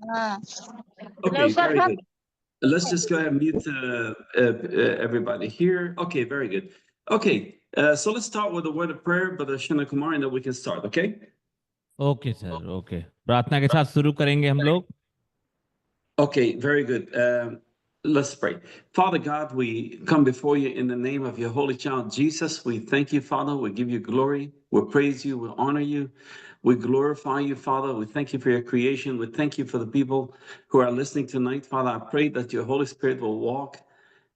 हाँ Okay, लवकर very था। good. Let's just go ahead and mute everybody here. Okay, very good. Okay, so let's start with a word of prayer, Brother Shana Kumar, and then we can start, okay? Okay sir, okay, प्रार्थना के साथ शुरू करेंगे हम लोग। Okay, very good. Let's pray. Father God, we come before you in the name of your holy child, Jesus. We thank you, Father. We give you glory. We praise you. We honor you. We glorify you, Father. We thank you for your creation. We thank you for the people who are listening tonight. Father, I pray that your Holy Spirit will walk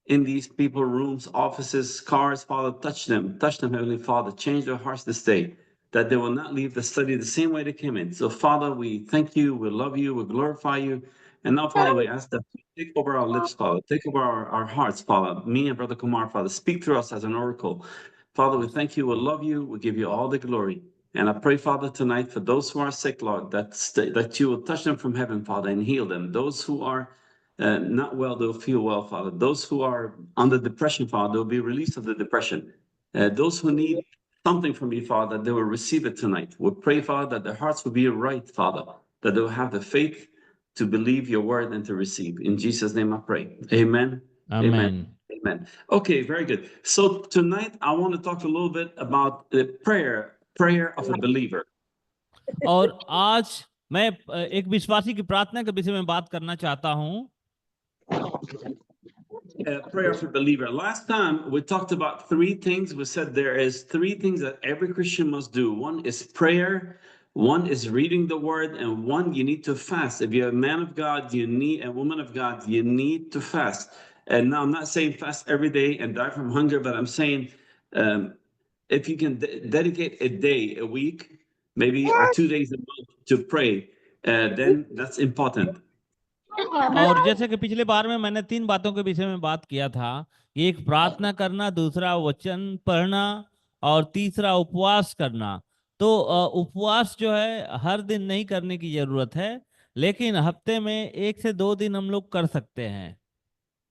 in these people, rooms, offices, cars. Father, touch them, Heavenly Father. Change their hearts this day, that they will not leave the study the same way they came in. So, Father, we thank you, we love you, we glorify you. And now, Father, we ask that you take over our lips, Father, take over our hearts, Father. Me and Brother Kumar, Father, speak through us as an oracle. Father, we thank you, we love you, we give you all the glory. And I pray, Father, tonight for those who are sick, Lord, that you will touch them from heaven, Father, and heal them. Those who are not well, they'll feel well, Father. Those who are under depression, Father, they'll be released of the depression. Those who need something from you, Father, they will receive it tonight. We pray, Father, that their hearts will be right, Father, that they'll have the faith to believe your word and to receive. In Jesus' name I pray. Amen. Amen. Amen. Amen. Okay, very good. So tonight I want to talk a little bit about the prayer of a believer. और आज मैं एक विश्वासी की प्रार्थना के विषय में बात करना चाहता हूं। Prayer for believer. Last time we talked about three things. We said there is three things that every Christian must do. One is prayer, one is reading the word, and one you need to fast. If you're a man of God, you need a woman of God, you need to fast. And now I'm not saying fast every day and die from hunger, but I'm saying if you can dedicate a day a week, maybe or 2 days a month to pray, then that's important. और जैसे कि पिछले बार में मैंने 3 बातों के विषय में बात किया था, एक प्रार्थना करना, दूसरा वचन पढ़ना और तीसरा उपवास करना। तो उपवास जो है हर दिन नहीं करने की जरूरत है, लेकिन हफ्ते में 1 से 2 दिन हम लोग कर सकते हैं।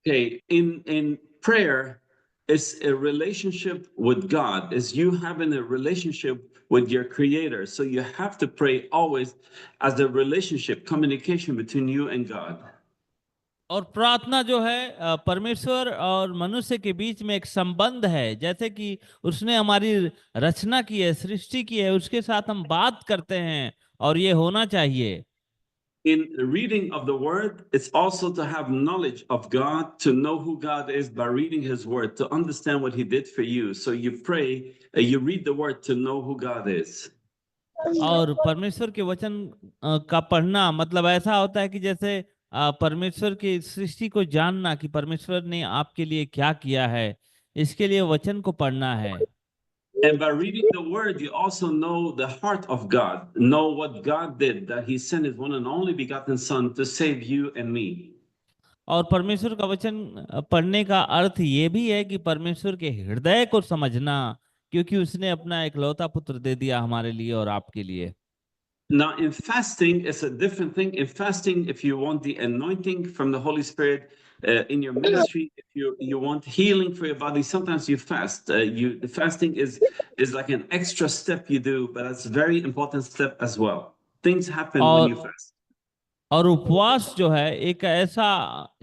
Okay, in prayer, it's a relationship with God. It's you having a relationship with your Creator. So you have to pray always as a relationship, communication between you and God. और प्रार्थना जो है परमेश्वर और मनुष्य के बीच में एक संबंध है, जैसे कि उसने हमारी रचना की है, सृष्टि की है, उसके साथ हम बात करते हैं और ये होना चाहिए। In reading of the word, it's also to have knowledge of God, to know who God is by reading his word, to understand what he did for you. So you pray, you read the word to know who God is. और परमेश्वर के वचन का पढ़ना मतलब ऐसा होता है कि जैसे परमेश्वर की सृष्टि को जानना कि परमेश्वर ने आपके लिए क्या किया है, इसके लिए वचन को पढ़ना है। And by reading the word, you also know the heart of God, know what God did, that he sent his one and only begotten son to save you and me. और परमेश्वर का वचन पढ़ने का अर्थ ये भी है कि परमेश्वर के हृदय को समझना, क्योंकि उसने अपना इकलौता पुत्र दे दिया हमारे लिए और आपके लिए। Now, in fasting, it's a different thing. In fasting, if you want the anointing from the Holy Spirit in your ministry, if you want healing for your body, sometimes you fast. The fasting is like an extra step you do, but it's a very important step as well. Things happen when you और fast. और उपवास जो है एक ऐसा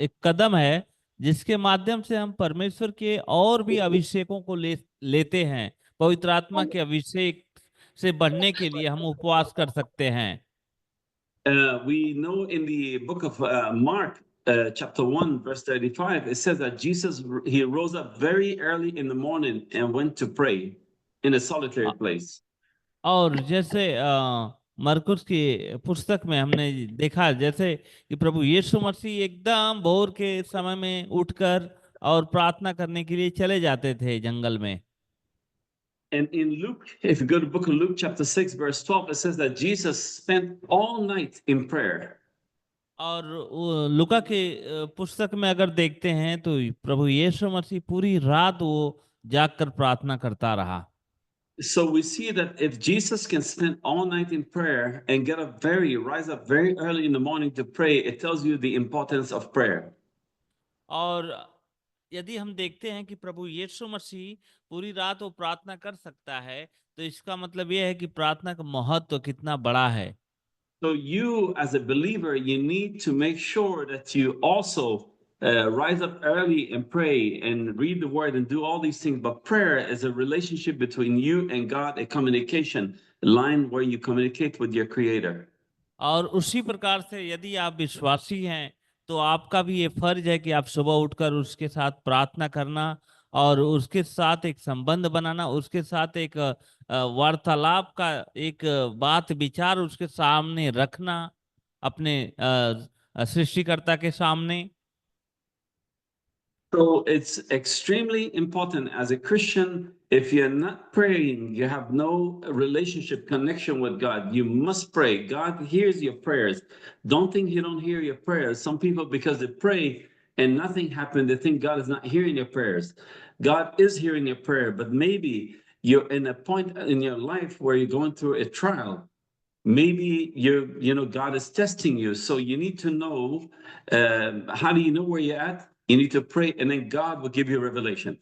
एक कदम है जिसके माध्यम से हम परमेश्वर के और भी अभिषेकों को लेते हैं। पवित्र आत्मा के अभिषेक से बढ़ने के लिए हम उपवास कर सकते हैं। We know in the book of Mark, chapter 1, verse 35, it says that Jesus, he rose up very early in the morning and went to pray in a solitary place. और जैसे मरकुस की पुस्तक में हमने देखा जैसे कि प्रभु यीशु मसीह एकदम भोर के समय में उठकर और प्रार्थना करने के लिए चले जाते थे जंगल में। And in Luke, if you go to the book of Luke, chapter 6, verse 12, it says that Jesus spent all night in prayer. और लुका के पुस्तक में अगर देखते हैं तो प्रभु यीशु मसीह पूरी रात वो जागकर प्रार्थना करता रहा। So we see that if Jesus can spend all night in prayer and rise up very early in the morning to pray, it tells you the importance of prayer. और यदि हम देखते हैं कि प्रभु यीशु मसीह पूरी रात वो प्रार्थना कर सकता है, तो इसका मतलब ये है कि प्रार्थना का महत्व कितना बड़ा है। So you, as a believer, you need to make sure that you also rise up early and pray and read the word and do all these things. But prayer is a relationship between you and God, a communication line where you communicate with your Creator. और उसी प्रकार से यदि आप विश्वासी हैं तो आपका भी ये फर्ज है कि आप सुबह उठकर उसके साथ प्रार्थना करना और उसके साथ एक संबंध बनाना, उसके साथ एक वार्तालाप का एक बात विचार उसके सामने रखना, अपने सृष्टिकर्ता के सामने। So it's extremely important as a Christian, if you're not praying, you have no relationship connection with God, you must pray. God hears your prayers. Don't think He don't hear your prayers. Some people, because they pray and nothing happened, they think God is not hearing your prayers. God is hearing your prayer, but maybe you're in a point in your life where you're going through a trial. Maybe God is testing you. So you need to know, how do you know where you're at? You need to pray, and then God will give you revelation.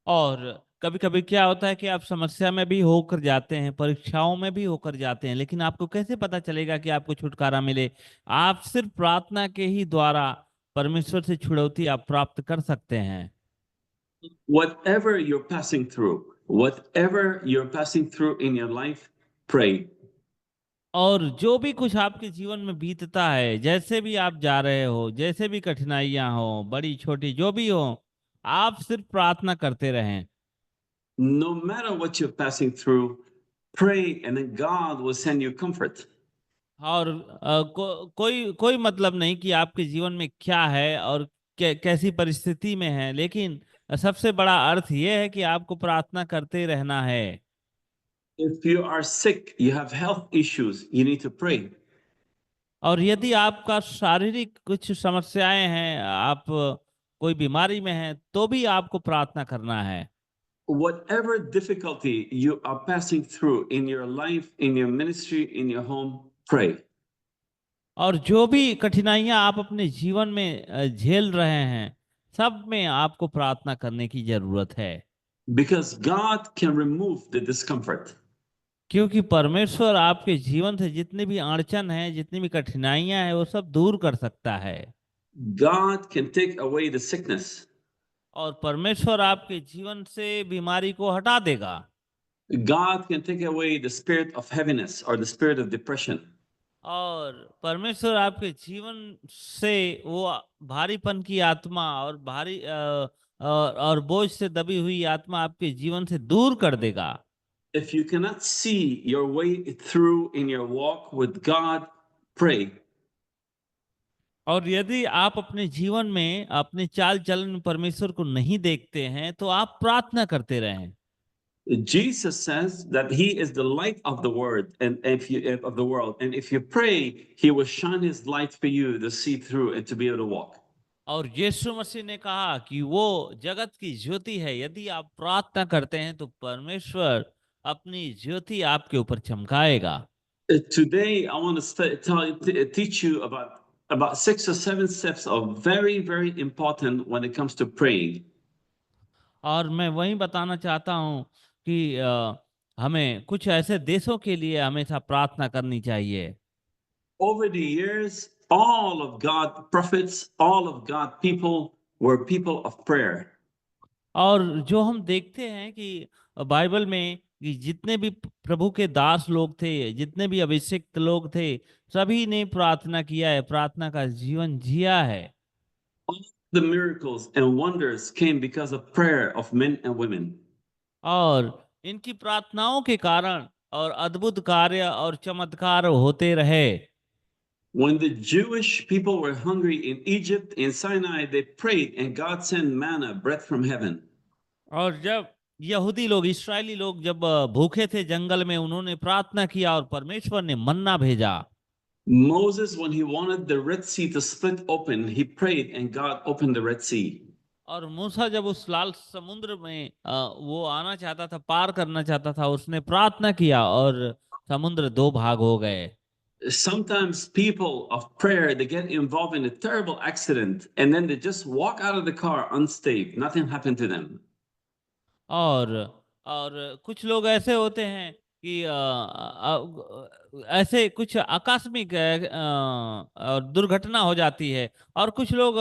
और कभी कभी क्या होता है कि आप समस्या में भी होकर जाते हैं, परीक्षाओं में भी होकर जाते हैं, लेकिन आपको कैसे पता चलेगा कि आपको छुटकारा मिले? आप सिर्फ प्रार्थना के ही द्वारा परमेश्वर से छुड़ौती आप प्राप्त कर सकते हैं। Whatever you're passing through in your life, pray. और जो भी कुछ आपके जीवन में बीतता है, जैसे भी आप जा रहे हो, जैसे भी कठिनाइयां हो, बड़ी छोटी जो भी हो, आप सिर्फ प्रार्थना करते रहें। No matter what you're passing through, pray, and then God will send you comfort. और कोई कोई मतलब नहीं कि आपके जीवन में क्या है और कैसी परिस्थिति में है, लेकिन सबसे बड़ा अर्थ यह है कि आपको प्रार्थना करते रहना है। If you are sick, you have health issues, you need to pray. और यदि आपका शारीरिक कुछ समस्याएं हैं, आप कोई बीमारी में हैं, तो भी आपको प्रार्थना करना है। Whatever difficulty you are passing through in your life, in your ministry, in your home, pray. और जो भी कठिनाइयां आप अपने जीवन में झेल रहे हैं, सब में आपको प्रार्थना करने की जरूरत है। Because God can remove the discomfort. क्योंकि परमेश्वर आपके जीवन से जितनी भी अड़चन है, जितनी भी कठिनाइयां हैं, वो सब दूर कर सकता है। God can take away the sickness. और परमेश्वर आपके जीवन से बीमारी को हटा देगा। God can take away the spirit of heaviness or the spirit of depression. और परमेश्वर आपके जीवन से वो भारीपन की आत्मा और और बोझ से दबी हुई आत्मा आपके जीवन से दूर कर देगा। If you cannot see your way through in your walk with God, pray. और यदि आप अपने जीवन में अपने चाल चलन में परमेश्वर को नहीं देखते हैं, तो आप प्रार्थना करते रहें। Jesus says that He is the light of the world, and of the world, and if you pray, He will shine His light for you to see through and to be able to walk. और यीशु मसीह ने कहा कि वो जगत की ज्योति है। यदि आप प्रार्थना करते हैं तो परमेश्वर अपनी ज्योति आपके ऊपर चमकाएगा। Today, I want to teach you about 6 or 7 steps of very, very important when it comes to praying. और मैं वही बताना चाहता हूँ कि हमें कुछ ऐसे देशों के लिए हमेशा प्रार्थना करनी चाहिए। Over the years, all of God prophets, all of God people were people of prayer. और जो हम देखते हैं कि बाइबल में कि जितने भी प्रभु के दास लोग थे, जितने भी अभिषिक्त लोग थे, सभी ने प्रार्थना किया है, प्रार्थना का जीवन जिया है। All the miracles and wonders came because of prayer of men and women. और इनकी प्रार्थनाओं के कारण और अद्भुत कार्य और चमत्कार होते रहे। When the Jewish people were hungry in Egypt, in Sinai, they prayed and God sent manna, bread from heaven. और जब यहूदी लोग, इस्राएली लोग जब भूखे थे जंगल में, उन्होंने प्रार्थना किया और परमेश्वर ने मन्ना भेजा। Moses, when he wanted the Red Sea to split open, he prayed and God opened the Red Sea. और मूसा जब उस लाल समुद्र में वो आना चाहता था, पार करना चाहता था, उसने प्रार्थना किया और समुद्र दो भाग हो गए। Sometimes people of prayer, they get involved in a terrible accident and then they just walk out of the car unscathed. Nothing happened to them. और कुछ लोग ऐसे होते हैं कि ऐसे कुछ आकस्मिक दुर्घटना हो जाती है और कुछ लोग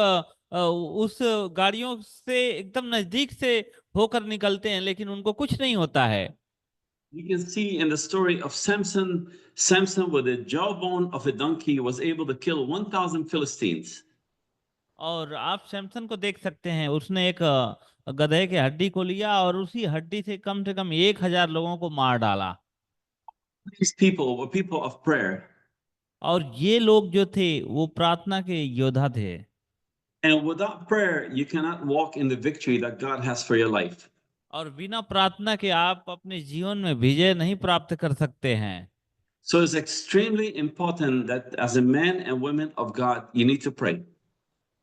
उस गाड़ियों से एकदम नजदीक से होकर निकलते हैं लेकिन उनको कुछ नहीं होता है। You can see in the story of Samson, Samson with the jawbone of a donkey was able to kill 1,000 Philistines. और आप सैमसन को देख सकते हैं, उसने एक गधे के हड्डी को लिया और उसी हड्डी से कम 1,000 लोगों को मार डाला। These people were people of prayer. और ये लोग जो थे वो प्रार्थना के योद्धा थे। And without prayer, you cannot walk in the victory that God has for your life. और बिना प्रार्थना के आप अपने जीवन में विजय नहीं प्राप्त कर सकते हैं। So it's extremely important that as a man and woman of God, you need to pray.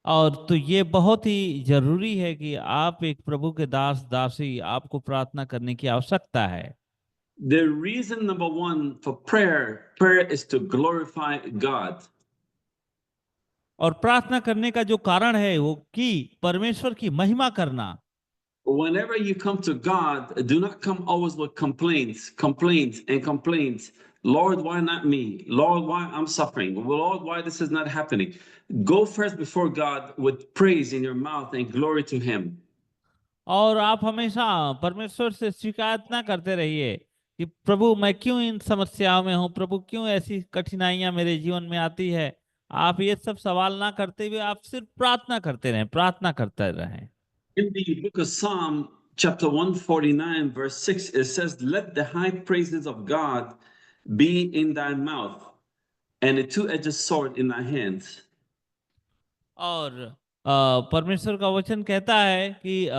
और तो ये बहुत ही जरूरी है कि आप एक प्रभु के दास दासी, आपको प्रार्थना करने की आवश्यकता है। The reason number one for prayer is to glorify God. और प्रार्थना करने का जो कारण है वो कि परमेश्वर की महिमा करना। Whenever you come to God, do not come always with complaints. Lord, why not me? Lord, why I'm suffering? Lord, why this is not happening? Go first before God with praise in your mouth and glory to Him. और आप हमेशा परमेश्वर से शिकायत ना करते रहिए कि प्रभु मैं क्यों इन समस्याओं में हूँ, प्रभु क्यों ऐसी कठिनाइयां मेरे जीवन में आती है। आप ये सब सवाल ना करते हुए आप सिर्फ प्रार्थना करते रहें, प्रार्थना करते रहें। In the book of Psalm, chapter 149, verse 6, it says, Let the high praises of God be in thy mouth and a two-edged sword in thy hands. और परमेश्वर का वचन कहता है कि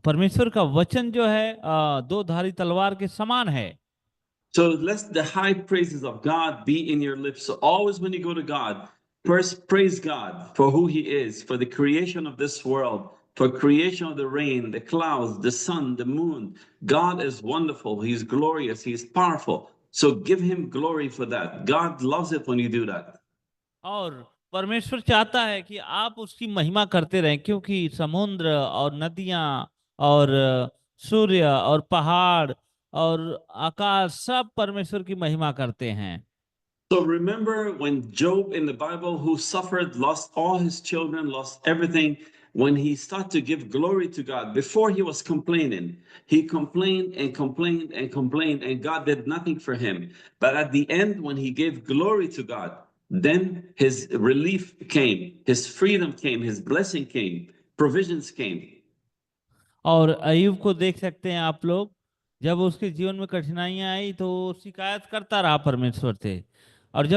परमेश्वर का वचन जो है दो धारी तलवार के समान है। So let the high praises of God be in your lips. So always when you go to God, first praise God for who He is, for the creation of this world, for creation of the rain, the clouds, the sun, the moon. God is wonderful. He's glorious. He's powerful. So give Him glory for that. God loves it when you do that. और परमेश्वर चाहता है कि आप उसकी महिमा करते रहें, क्योंकि समुद्र और नदियां और सूर्य और पहाड़ और आकाश सब परमेश्वर की महिमा करते हैं। So remember when Job in the Bible, who suffered, lost all his children, lost everything, when he started to give glory to God, before he was complaining, he complained and complained and complained, and God did nothing for him. But at the end, when he gave glory to God, then his relief came, his freedom came, his blessing came, provisions came. और अय्यूब को देख सकते हैं आप लोग, जब उसके जीवन में कठिनाइयां आई तो वो शिकायत करता रहा परमेश्वर से। और So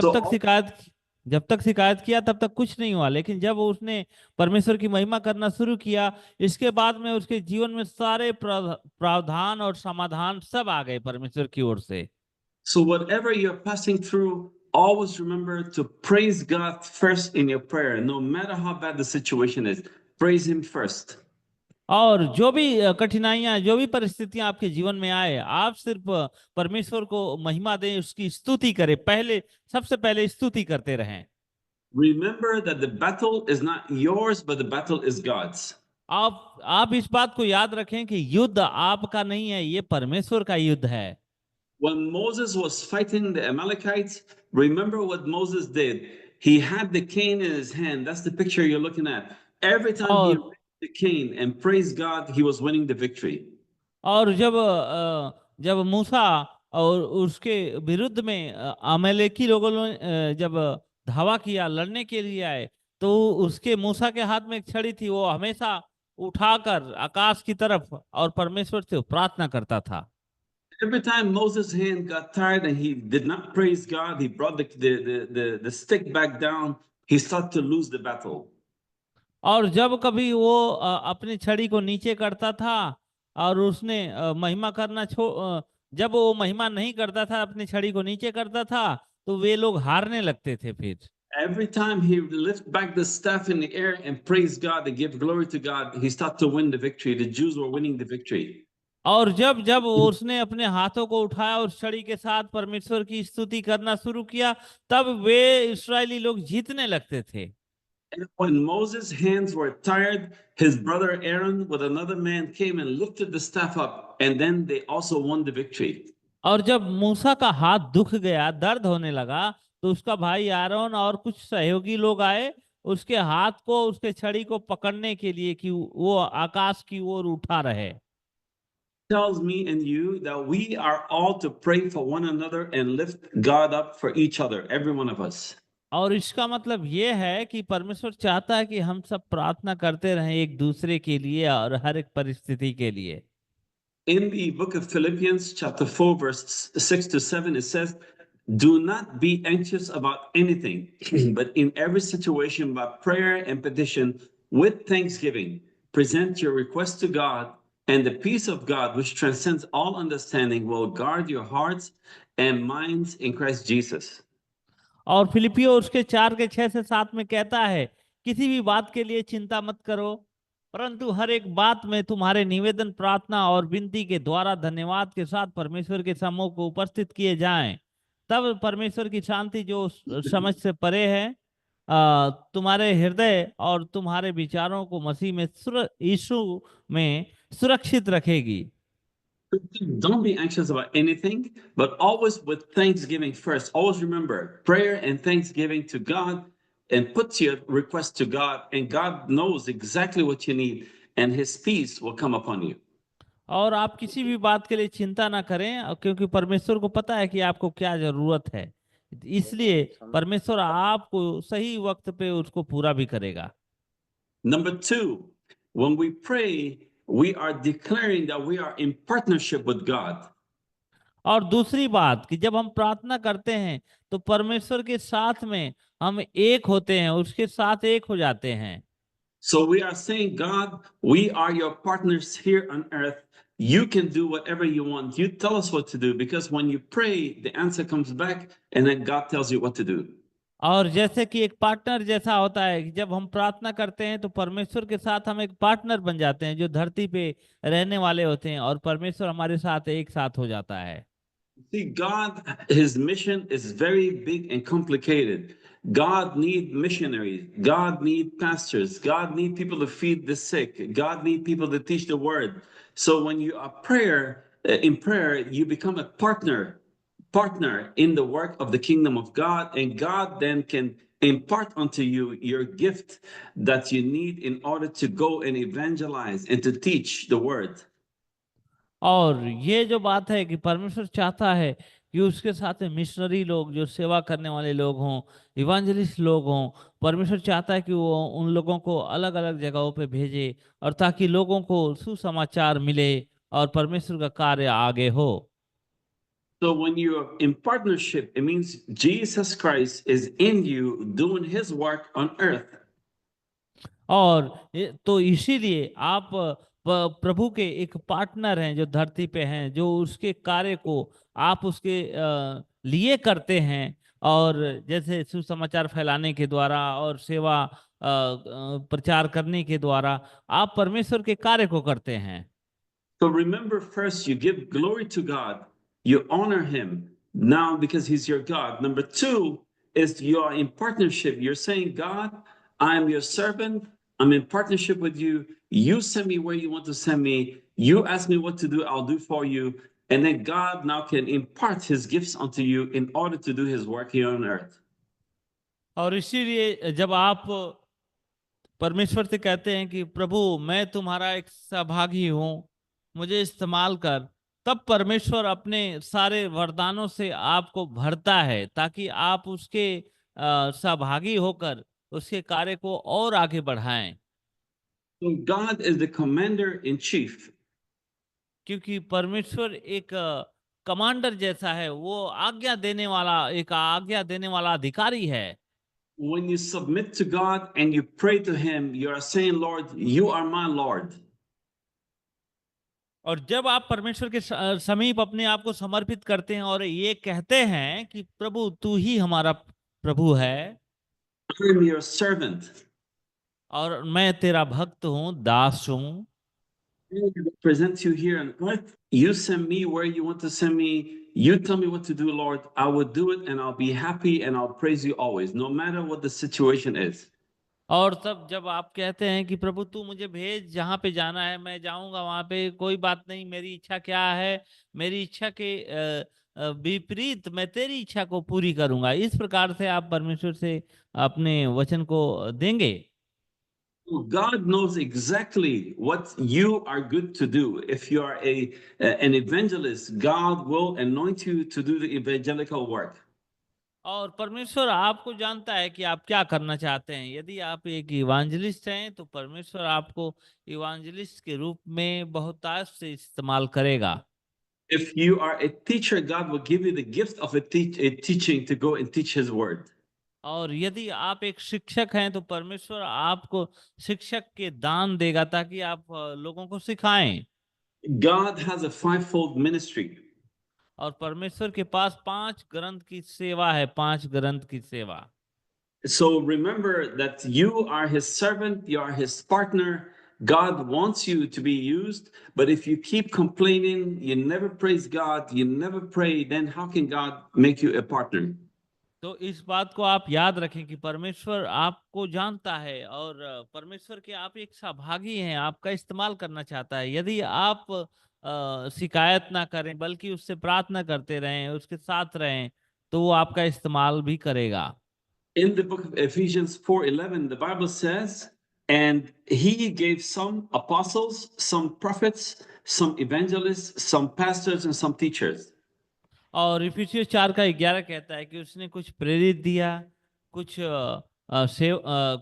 जब तक शिकायत किया तब तक कुछ नहीं हुआ, लेकिन जब उसने परमेश्वर की महिमा करना शुरू किया, इसके बाद में उसके जीवन में सारे प्रावधान और समाधान सब आ गए परमेश्वर की ओर से। So whatever you're passing through, always remember to praise God first in your prayer, no matter how bad the situation is. Praise Him first. और जो भी कठिनाइयां, जो भी परिस्थितियां आपके जीवन में आए, आप सिर्फ परमेश्वर को महिमा दें, उसकी स्तुति करें, सबसे पहले स्तुति करते रहें। Remember that the battle is not yours, but the battle is God's. आप इस बात को याद रखें कि युद्ध आपका नहीं है, ये परमेश्वर का युद्ध है। When Moses was fighting the Amalekites, remember what Moses did. He had the cane in his hand. That's the picture you're looking at. Every time he और raised the cane and praised God, he was winning the victory. और जब मूसा और उसके विरुद्ध में अमालेकी लोगों ने जब धावा किया, लड़ने के लिए आए, तो उसके मूसा के हाथ में एक छड़ी थी, वो हमेशा उठाकर आकाश की तरफ और परमेश्वर से प्रार्थना करता था। Every time Moses' hand got tired and he did not praise God, he brought the stick back down, he started to lose the battle. और जब कभी वो अपनी छड़ी को नीचे करता था और उसने महिमा करना जब वो महिमा नहीं करता था, अपनी छड़ी को नीचे करता था, तो वे लोग हारने लगते थे फिर। Every time he lift back the staff in the air and praise God and give glory to God, he started to win the victory. The Jews were winning the victory. और जब जब उसने अपने हाथों को उठाया और छड़ी के साथ परमेश्वर की स्तुति करना शुरू किया, तब वे इस्राएली लोग जीतने लगते थे। And when Moses' hands were tired, his brother Aaron with another man came and lifted the staff up, and then they also won the victory. और जब मूसा का हाथ दुख गया, दर्द होने लगा, तो उसका भाई आरोन और कुछ सहयोगी लोग आए उसके हाथ को, उसके छड़ी को पकड़ने के लिए कि वो आकाश की ओर उठा रहे। Tells me and you that we are all to pray for one another and lift God up for each other, every one of us. और इसका मतलब ये है कि परमेश्वर चाहता है कि हम सब प्रार्थना करते रहें एक दूसरे के लिए और हर एक परिस्थिति के लिए। In the book of Philippians, chapter 4, verse 6 to 7, it says, do not be anxious about anything, but in every situation, by prayer and petition, with thanksgiving, present your request to God, and the peace of God, which transcends all understanding, will guard your hearts and minds in Christ Jesus. और फिलिपियो उसके 4 के 6 से 7 में कहता है, किसी भी बात के लिए चिंता मत करो, परंतु हर एक बात में तुम्हारे निवेदन, प्रार्थना और विनती के द्वारा धन्यवाद के साथ परमेश्वर के सम्मुख को उपस्थित किए जाएं। तब परमेश्वर की शांति जो समझ से परे है, तुम्हारे हृदय और तुम्हारे विचारों को मसीह में यीशु में सुरक्षित रखेगी। Don't be anxious about anything, but always with thanksgiving first. Always remember prayer and thanksgiving to God, and put your request to God, and God knows exactly what you need, and His peace will come upon you. और आप किसी भी बात के लिए चिंता ना करें, क्योंकि परमेश्वर को पता है कि आपको क्या जरूरत है, इसलिए परमेश्वर आपको सही वक्त पे उसको पूरा भी करेगा। Number two, when we pray, we are declaring that we are in partnership with God. और दूसरी बात कि जब हम प्रार्थना करते हैं तो परमेश्वर के साथ में हम एक होते हैं, उसके साथ एक हो जाते हैं। So we are saying, God, we are your partners here on earth. You can do whatever you want. You tell us what to do, because when you pray, the answer comes back, and then God tells you what to do. और जैसे कि एक partner जैसा होता है कि जब हम प्रार्थना करते हैं तो परमेश्वर के साथ हम एक पार्टनर बन जाते हैं जो धरती पे रहने वाले होते हैं, और परमेश्वर हमारे साथ एक साथ हो जाता है। See, God, His mission is very big and complicated. God need missionaries. God need pastors. God need people to feed the sick. God need people to teach the word. So when you are in prayer, you become a partner in the work of the kingdom of God, and God then can impart unto you your gift that you need in order to go and evangelize and to teach the word. और ये जो बात है कि परमेश्वर चाहता है कि उसके साथ में मिशनरी लोग, जो सेवा करने वाले लोग हों, इवांजलिस्ट लोग हों, परमेश्वर चाहता है कि वो उन लोगों को अलग अलग जगहों पे भेजे, और ताकि लोगों को सुसमाचार मिले और परमेश्वर का कार्य आगे हो। So when you're in partnership, it means Jesus Christ is in you doing His work on earth. और तो इसीलिए आप प्रभु के एक पार्टनर हैं जो धरती पे हैं, जो उसके कार्य को आप उसके लिए करते हैं, और जैसे सुसमाचार फैलाने के द्वारा और सेवा प्रचार करने के द्वारा आप परमेश्वर के कार्य को करते हैं। So remember, first you give glory to God, you honor Him now because He's your God. Number two is you are in partnership. You're saying, God, I am your servant. I'm in partnership with you. You send me where you want to send me. You ask me what to do, I'll do for you. And then God now can impart His gifts unto you in order to do His work here on earth. और इसीलिए जब आप परमेश्वर से कहते हैं कि प्रभु मैं तुम्हारा एक सहभागी हूँ, मुझे इस्तेमाल कर, तब परमेश्वर अपने सारे वरदानों से आपको भरता है ताकि आप उसके सहभागी होकर उसके कार्य को और आगे बढ़ाएं। So God is the commander in chief. क्योंकि परमेश्वर एक कमांडर जैसा है, वो आज्ञा देने वाला अधिकारी है। When you submit to God and you pray to Him, you are saying, Lord, you are my Lord. और जब आप परमेश्वर के समीप अपने आप को समर्पित करते हैं और ये कहते हैं कि प्रभु तू ही हमारा प्रभु है, I am your servant. और मैं तेरा भक्त हूँ, दास हूँ, I represent you here on earth. You send me where you want to send me. You tell me what to do, Lord. I will do it, and I'll be happy and I'll praise you always, no matter what the situation is. और तब जब आप कहते हैं कि प्रभु तू मुझे भेज, जहाँ पे जाना है मैं जाऊंगा, वहां पे कोई बात नहीं, मेरी इच्छा क्या है, मेरी इच्छा के विपरीत मैं तेरी इच्छा को पूरी करूंगा, इस प्रकार से आप परमेश्वर से अपने वचन को देंगे। God knows exactly what you are good to do. If you are an evangelist, God will anoint you to do the evangelical work. और परमेश्वर आपको जानता है कि आप क्या करना चाहते हैं। यदि आप एक इवांजलिस्ट हैं तो परमेश्वर आपको इवांजलिस्ट के रूप में बहुतायत से इस्तेमाल करेगा। If you are a teacher, God will give you the gift of a teaching to go and teach His word. और यदि आप एक शिक्षक हैं तो परमेश्वर आपको शिक्षक के दान देगा ताकि आप लोगों को सिखाएं। God has a fivefold ministry. और परमेश्वर के पास 5 ग्रंथ की सेवा है, 5 ग्रंथ की सेवा। So remember that you are His servant, you are His partner. God wants you to be used, but if you keep complaining, you never praise God, you never pray, then how can God make you a partner? तो इस बात को आप याद रखें कि परमेश्वर आपको जानता है और परमेश्वर के आप एक सहभागी हैं, आपका इस्तेमाल करना चाहता है। यदि आप शिकायत ना करें बल्कि उससे प्रार्थना करते रहें, उसके साथ रहें, तो वो आपका इस्तेमाल भी करेगा। In the book of Ephesians 4:11, the Bible says, and He gave some apostles, some prophets, some evangelists, some pastors, and some teachers. और इफिसियंस 4:11 कहता है कि उसने कुछ प्रेरित दिया, कुछ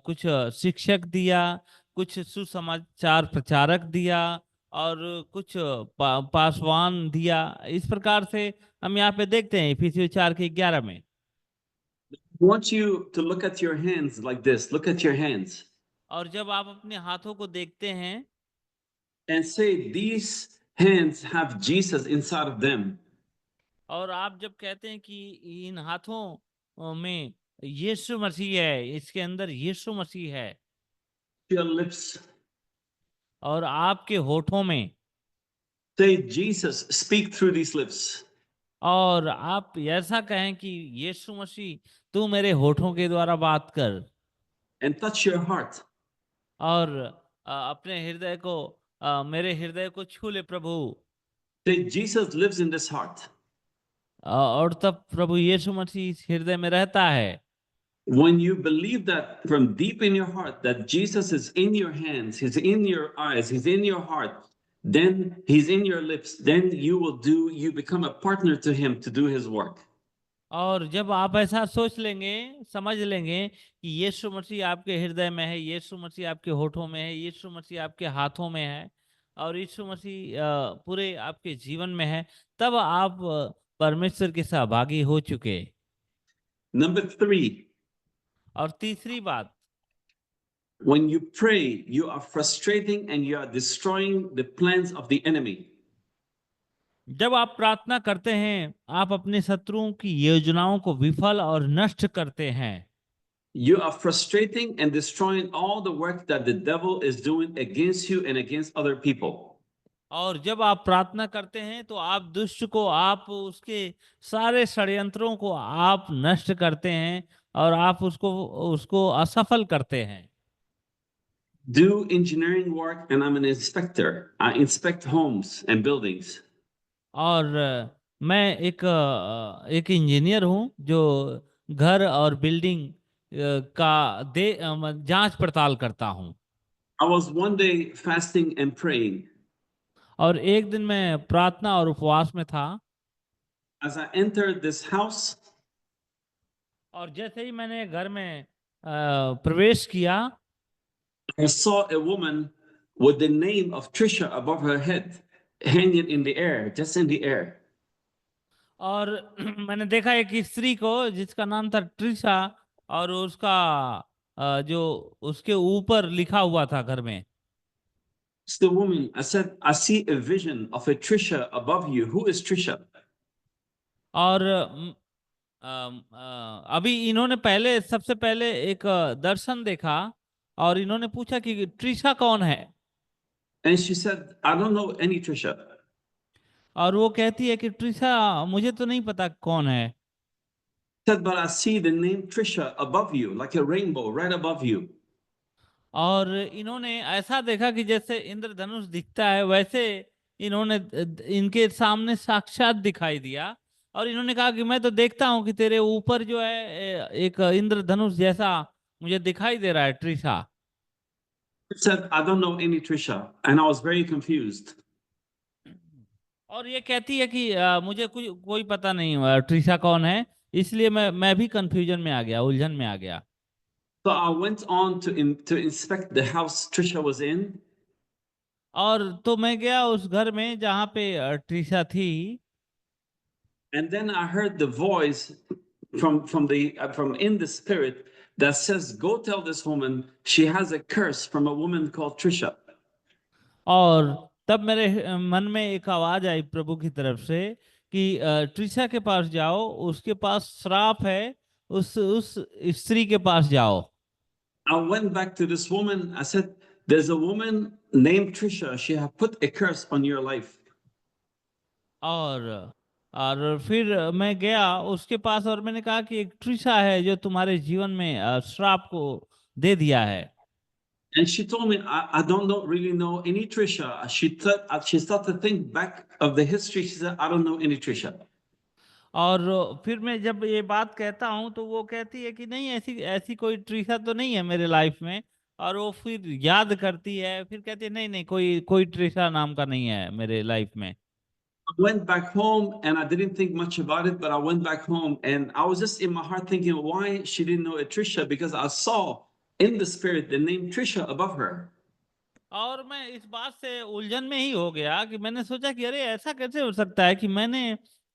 कुछ शिक्षक दिया, कुछ सुसमाचार प्रचारक दिया, और कुछ पासवान दिया। इस प्रकार से हम यहाँ पे देखते हैं इफिसियंस 4:11 में। I want you to look at your hands like this. Look at your hands और जब आप अपने हाथों को देखते हैं and say, these hands have Jesus inside of them. और आप जब कहते हैं कि इन हाथों में यीशु मसीह है, इसके अंदर यीशु मसीह है, Your lips और आपके होठों में, say, Jesus, speak through these lips. और आप ऐसा कहें कि यीशु मसीह तू मेरे होठों के द्वारा बात कर, And touch your heart. और अपने हृदय को मेरे हृदय को छू ले प्रभु। Say, Jesus lives in this heart. और तब प्रभु यीशु मसीह इस हृदय में रहता है। When you believe that from deep in your heart that Jesus is in your hands, He's in your eyes, He's in your heart, then He's in your lips, then you become a partner to Him to do His work. और जब आप ऐसा सोच लेंगे, समझ लेंगे कि यीशु मसीह आपके हृदय में है, यीशु मसीह आपके होठों में है, यीशु मसीह आपके हाथों में है, और यीशु मसीह पूरे आपके जीवन में है, तब आप परमेश्वर के सहभागी हो चुके। Number 3, और तीसरी बात, when you pray, you are frustrating and you are destroying the plans of the enemy. जब आप प्रार्थना करते हैं आप अपने शत्रुओं की योजनाओं को विफल और नष्ट करते हैं। You are frustrating and destroying all the work that the devil is doing against you and against other people. और जब आप प्रार्थना करते हैं तो आप दुष्ट को, आप उसके सारे षड्यंत्रों को आप नष्ट करते हैं और आप उसको उसको असफल करते हैं। Do engineering work and I'm an inspector. I inspect homes and buildings. और मैं एक इंजीनियर हूँ जो घर और बिल्डिंग का जांच पड़ताल करता हूँ। I was one day fasting and praying. और एक दिन मैं प्रार्थना और उपवास में था, As I entered this house, और जैसे ही मैंने घर में प्रवेश किया I saw a woman with the name of Trisha above her head, hanging in the air, just in the air. और मैंने देखा एक स्त्री को जिसका नाम था ट्रिशा, और उसका जो उसके ऊपर लिखा हुआ था घर में। It's the woman. I said, I see a vision of a Trisha above you. Who is Trisha? और अभी इन्होंने सबसे पहले एक दर्शन देखा और इन्होंने पूछा कि ट्रिशा कौन है। And she said, I don't know any Trisha. और वो कहती है कि ट्रिशा मुझे तो नहीं पता कौन है। Said, but I see the name Trisha above you, like a rainbow right above you. और इन्होंने ऐसा देखा कि जैसे इंद्रधनुष दिखता है वैसे इन्होंने इनके सामने साक्षात दिखाई दिया। और इन्होंने कहा कि मैं तो देखता हूँ कि तेरे ऊपर जो है एक इंद्रधनुष जैसा मुझे दिखाई दे रहा है Trisha. She said, I don't know any Trisha. And I was very confused. और ये कहती है कि मुझे कुछ कोई पता नहीं हुआ ट्रिशा कौन है। इसलिए मैं भी कंफ्यूजन में आ गया, उलझन में आ गया। So I went on to inspect the house Trisha was in. और तो मैं गया उस घर में जहाँ पे ट्रिशा थी। And then I heard the voice from in the spirit that says, "Go tell this woman she has a curse from a woman called Trisha." और तब मेरे मन में एक आवाज आई प्रभु की तरफ से कि ट्रिशा के पास जाओ, उसके पास श्राप है, उस स्त्री के पास जाओ। I went back to this woman. I said, "There's a woman named Trisha. She have put a curse on your life." और फिर मैं गया उसके पास और मैंने कहा कि एक ट्रिशा है जो तुम्हारे जीवन में श्राप को दे दिया है। And she told me, I don't really know any Trisha. She started to think back of the history. She said, I don't know any Trisha. और फिर मैं जब ये बात कहता हूँ तो वो कहती है कि नहीं, ऐसी ऐसी कोई ट्रिशा तो नहीं है मेरे लाइफ में। और वो फिर याद करती है, फिर कहती है नहीं नहीं, कोई कोई ट्रिशा नाम का नहीं है मेरे लाइफ में। I went back home and I didn't think much about it, but I went back home and I was just in my heart thinking why she didn't know a Trisha because I saw in the spirit the name Trisha above her. और मैं इस बात से उलझन में ही हो गया कि मैंने सोचा कि अरे ऐसा कैसे हो सकता है कि मैंने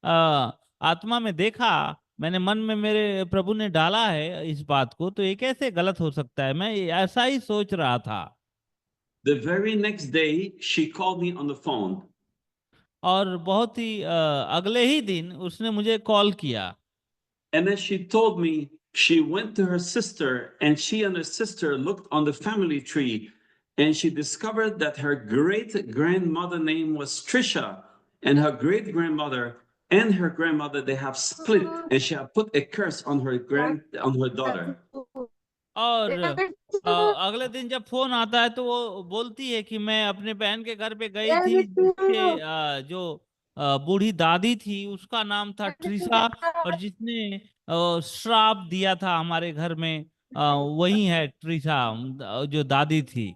आत्मा में देखा, मैंने मन में मेरे प्रभु ने डाला है इस बात को, तो ये कैसे गलत हो सकता है। मैं ऐसा ही सोच रहा था। The very next day, she called me on the phone. और बहुत ही अगले ही दिन उसने मुझे कॉल किया। And then she told me she went to her sister and she and her sister looked on the family tree and she discovered that her great grandmother name was Trisha and her great grandmother and her grandmother they have split and she had put a curse on on her daughter. और अगले दिन जब phone आता है तो वो बोलती है कि मैं अपने बहन के घर पे गई थी, जिसके जो बूढ़ी दादी थी उसका नाम था ट्रिशा, और जिसने श्राप दिया था हमारे घर में वही है ट्रिशा, जो दादी थी।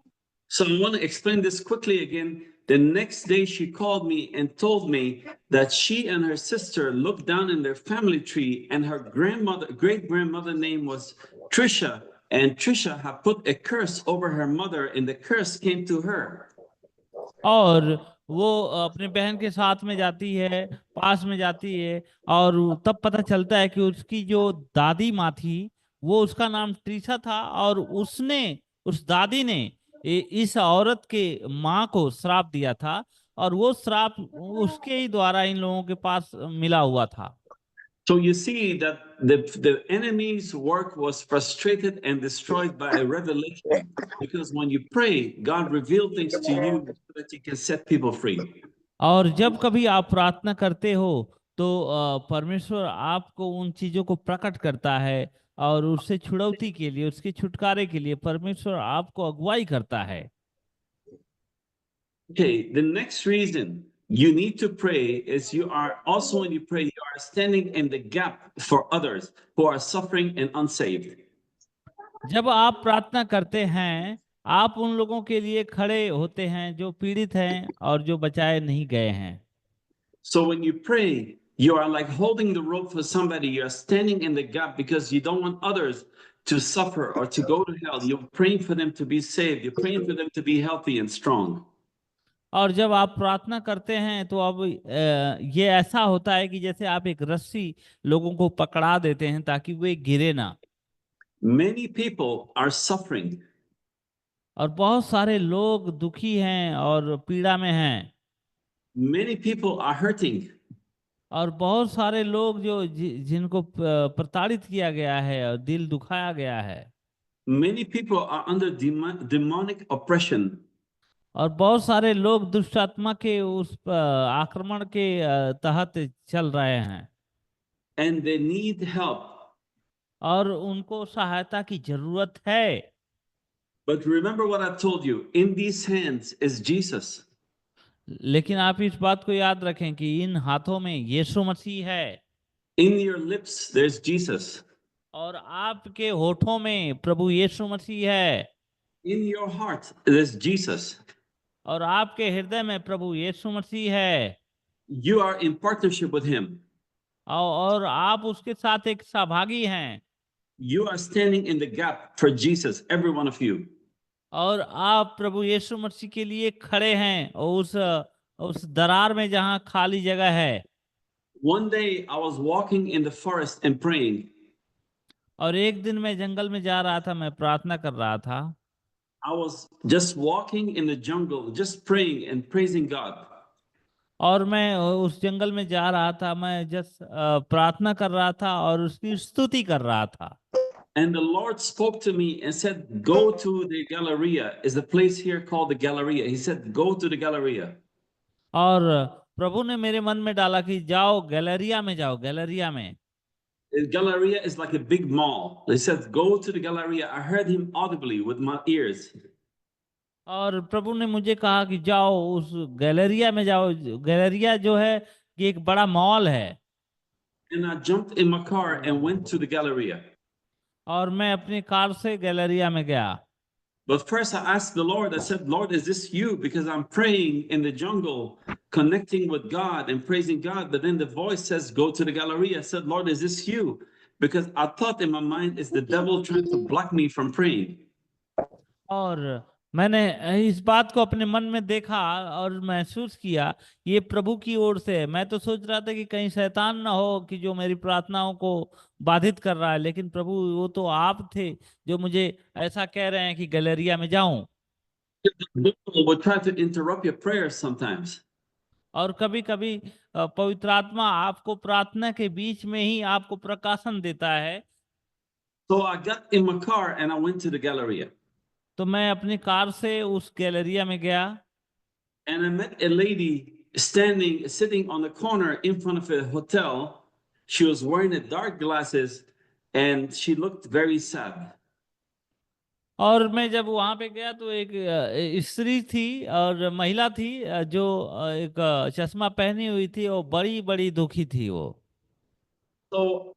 So I want to explain this quickly again. The next day she called me and told me that she and her sister looked down in their family tree and her great grandmother name was Trisha. And Trisha had put a curse over her mother and the curse came to her. और वो अपने बहन के साथ में जाती है, पास में जाती है, और तब पता चलता है कि उसकी जो दादी माँ थी वो उसका नाम ट्रिशा था, और उसने, उस दादी ने इस औरत के माँ को श्राप दिया था, और वो श्राप उसके ही द्वारा इन लोगों के पास मिला हुआ था। So you see that the enemy's work was frustrated and destroyed by a revelation. Because when you pray, God revealed things to you so that you can set people free. और जब कभी आप प्रार्थना करते हो तो परमेश्वर आपको उन चीजों को प्रकट करता है, और उससे छुड़ौती के लिए, उसके छुटकारे के लिए परमेश्वर आपको अगुवाई करता है। Okay, the next reason you need to pray is you are also, when you pray, you are standing in the gap for others who are suffering and unsaved. जब आप प्रार्थना करते हैं आप उन लोगों के लिए खड़े होते हैं जो पीड़ित हैं और जो बचाए नहीं गए हैं। So when you pray, you are like holding the rope for somebody. You are standing in the gap because you don't want others to suffer or to go to hell. You're praying for them to be saved. You're praying for them to be healthy and strong. और जब आप प्रार्थना करते हैं तो अब ये ऐसा होता है कि जैसे आप एक रस्सी लोगों को पकड़ा देते हैं ताकि वे गिरे ना। Many people are suffering. और बहुत सारे लोग दुखी हैं और पीड़ा में हैं। Many people are hurting. और बहुत सारे लोग जो जिनको प्रताड़ित किया गया है और दिल दुखाया गया है। Many people are under demonic oppression. और बहुत सारे लोग दुष्ट आत्मा के उस आक्रमण के तहत चल रहे हैं। And they need help. और उनको सहायता की जरूरत है। But remember what I told you, in these hands is Jesus. लेकिन आप इस बात को याद रखें कि इन हाथों में यीशु मसीह है In your lips, there's Jesus. और आपके होठों में प्रभु यीशु मसीह है In your heart, there's Jesus. और आपके हृदय में प्रभु यीशु मसीह है You are in partnership with him. और आप उसके साथ एक सहभागी हैं You are standing in the gap for Jesus, every one of you. और आप प्रभु यीशु मसीह के लिए खड़े हैं और उस दरार में जहां खाली जगह है One day I was walking in the forest and praying. और एक दिन मैं जंगल में जा रहा था मैं प्रार्थना कर रहा था I was just walking in the jungle, just praying and praising God. और मैं उस जंगल में जा रहा था मैं जस्ट प्रार्थना कर रहा था और उसकी स्तुति कर रहा था And the Lord spoke to me and said, go to the Galleria. Is a place here called the Galleria. He said, go to the Galleria. और प्रभु ने मेरे मन में डाला कि जाओ गैलरिया में जाओ गैलरिया में The Galleria is like a big mall. He said, go to the Galleria. I heard him audibly with my ears. और प्रभु ने मुझे कहा कि जाओ उस गैलरिया में जाओ गैलरिया जो है कि एक बड़ा मॉल है And I jumped in my car and went to the Galleria. और मैं अपनी कार से गैलरिया में गया But first I asked the Lord, I said, Lord, is this you? Because I'm praying in the jungle, connecting with God and praising God. But then the voice says, go to the Galleria. I said, Lord, is this you? Because I thought in my mind, it's the devil trying to block me from praying. और मैंने इस बात को अपने मन में देखा और महसूस किया ये प्रभु की ओर से है मैं तो सोच रहा था कि कहीं शैतान ना हो कि जो मेरी प्रार्थनाओं को बाधित कर रहा है लेकिन प्रभु वो तो आप थे जो मुझे ऐसा कह रहे हैं कि गैलरिया में जाऊं The devil would try to interrupt your prayers sometimes. और कभी कभी पवित्र आत्मा आपको प्रार्थना के बीच में ही आपको प्रकाशन देता है So I got in my car and I went to the Galleria. तो मैं अपनी कार से उस गैलरिया में गया And I met a lady sitting on the corner in front of a hotel. She was wearing a dark glasses and she looked very sad. और मैं जब वहां पे गया तो एक स्त्री थी और महिला थी जो एक चश्मा पहनी हुई थी और बड़ी बड़ी दुखी थी वो So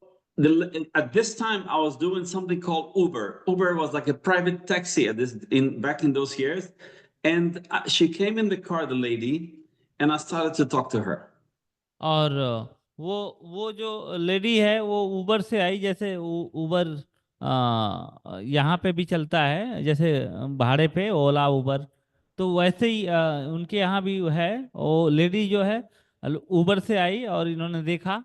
at this time, I was doing something called Uber. Uber was like a private taxi back in those years. And she came in the car, the lady, and I started to talk to her. और वो जो lady है वो उबर से आई जैसे उबर यहाँ पे भी चलता है जैसे भाड़े पे ओला उबर तो वैसे ही उनके यहाँ भी है वो लेडी जो है उबर से आई और इन्होंने देखा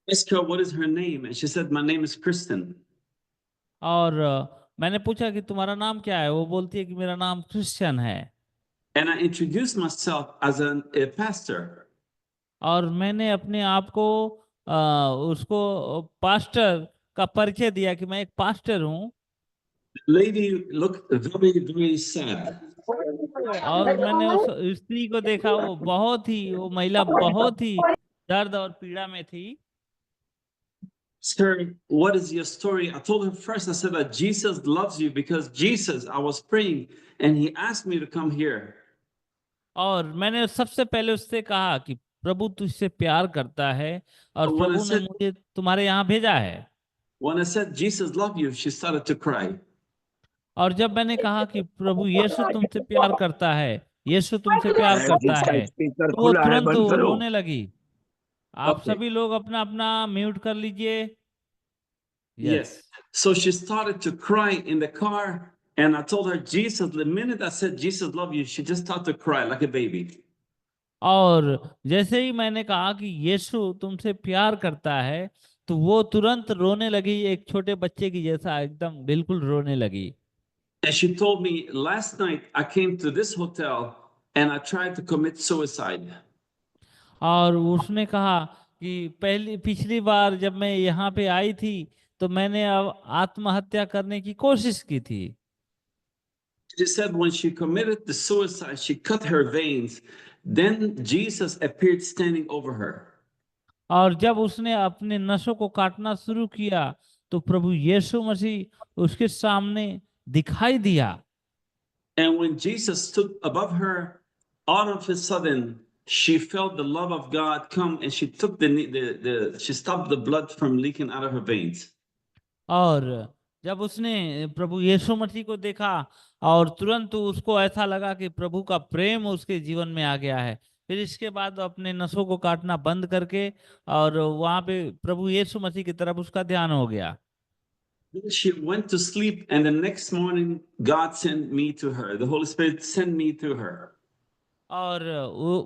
Asked her what is her name, and she said, "My name is Kristen." और मैंने पूछा कि तुम्हारा नाम क्या है वो बोलती है कि मेरा नाम क्रिश्चियन है And I introduced myself as a pastor. और मैंने अपने आप को उसको पास्टर का परिचय दिया कि मैं एक पास्टर हूँ The lady looked very, very sad. और मैंने उस स्त्री को देखा वो महिला बहुत ही दर्द और पीड़ा में थी Sir, what is your story? I told her first, I said that Jesus loves you because Jesus, I was praying and he asked me to come here. और मैंने सबसे पहले उससे कहा कि प्रभु तुझसे प्यार करता है और प्रभु ने मुझे तुम्हारे यहाँ भेजा है When I said Jesus loves you, she started to cry. और जब मैंने कहा कि प्रभु यीशु तुमसे प्यार करता है यीशु तुमसे प्यार करता है तो वो तुरंत रोने लगी आप सभी लोग अपना अपना म्यूट कर लीजिए Yes. So she started to cry in the car and I told her Jesus, the minute I said Jesus love you, she just started to cry like a baby. और जैसे ही मैंने कहा कि यीशु तुमसे प्यार करता है तो वो तुरंत रोने लगी एक छोटे बच्चे की जैसा एकदम बिल्कुल रोने लगी And she told me last night I came to this hotel and I tried to commit suicide. और उसने कहा कि पिछली बार जब मैं यहाँ पे आई थी तो मैंने अब आत्महत्या करने की कोशिश की थी She said when she committed the suicide, she cut her veins. Then Jesus appeared standing over her. और जब उसने अपने नसों को काटना शुरू किया तो प्रभु यीशु मसीह उसके सामने दिखाई दिया। And when Jesus stood above her, all of a sudden, she felt the love of God come and she took she stopped the blood from leaking out of her veins. और जब उसने प्रभु यीशु मसीह को देखा और तुरंत उसको ऐसा लगा कि प्रभु का प्रेम उसके जीवन में आ गया है। फिर इसके बाद अपने नसों को काटना बंद करके और वहां पे प्रभु यीशु मसीह की तरफ उसका ध्यान हो गया। Then she went to sleep, and the next morning, God sent me to her. The Holy Spirit sent me to her. और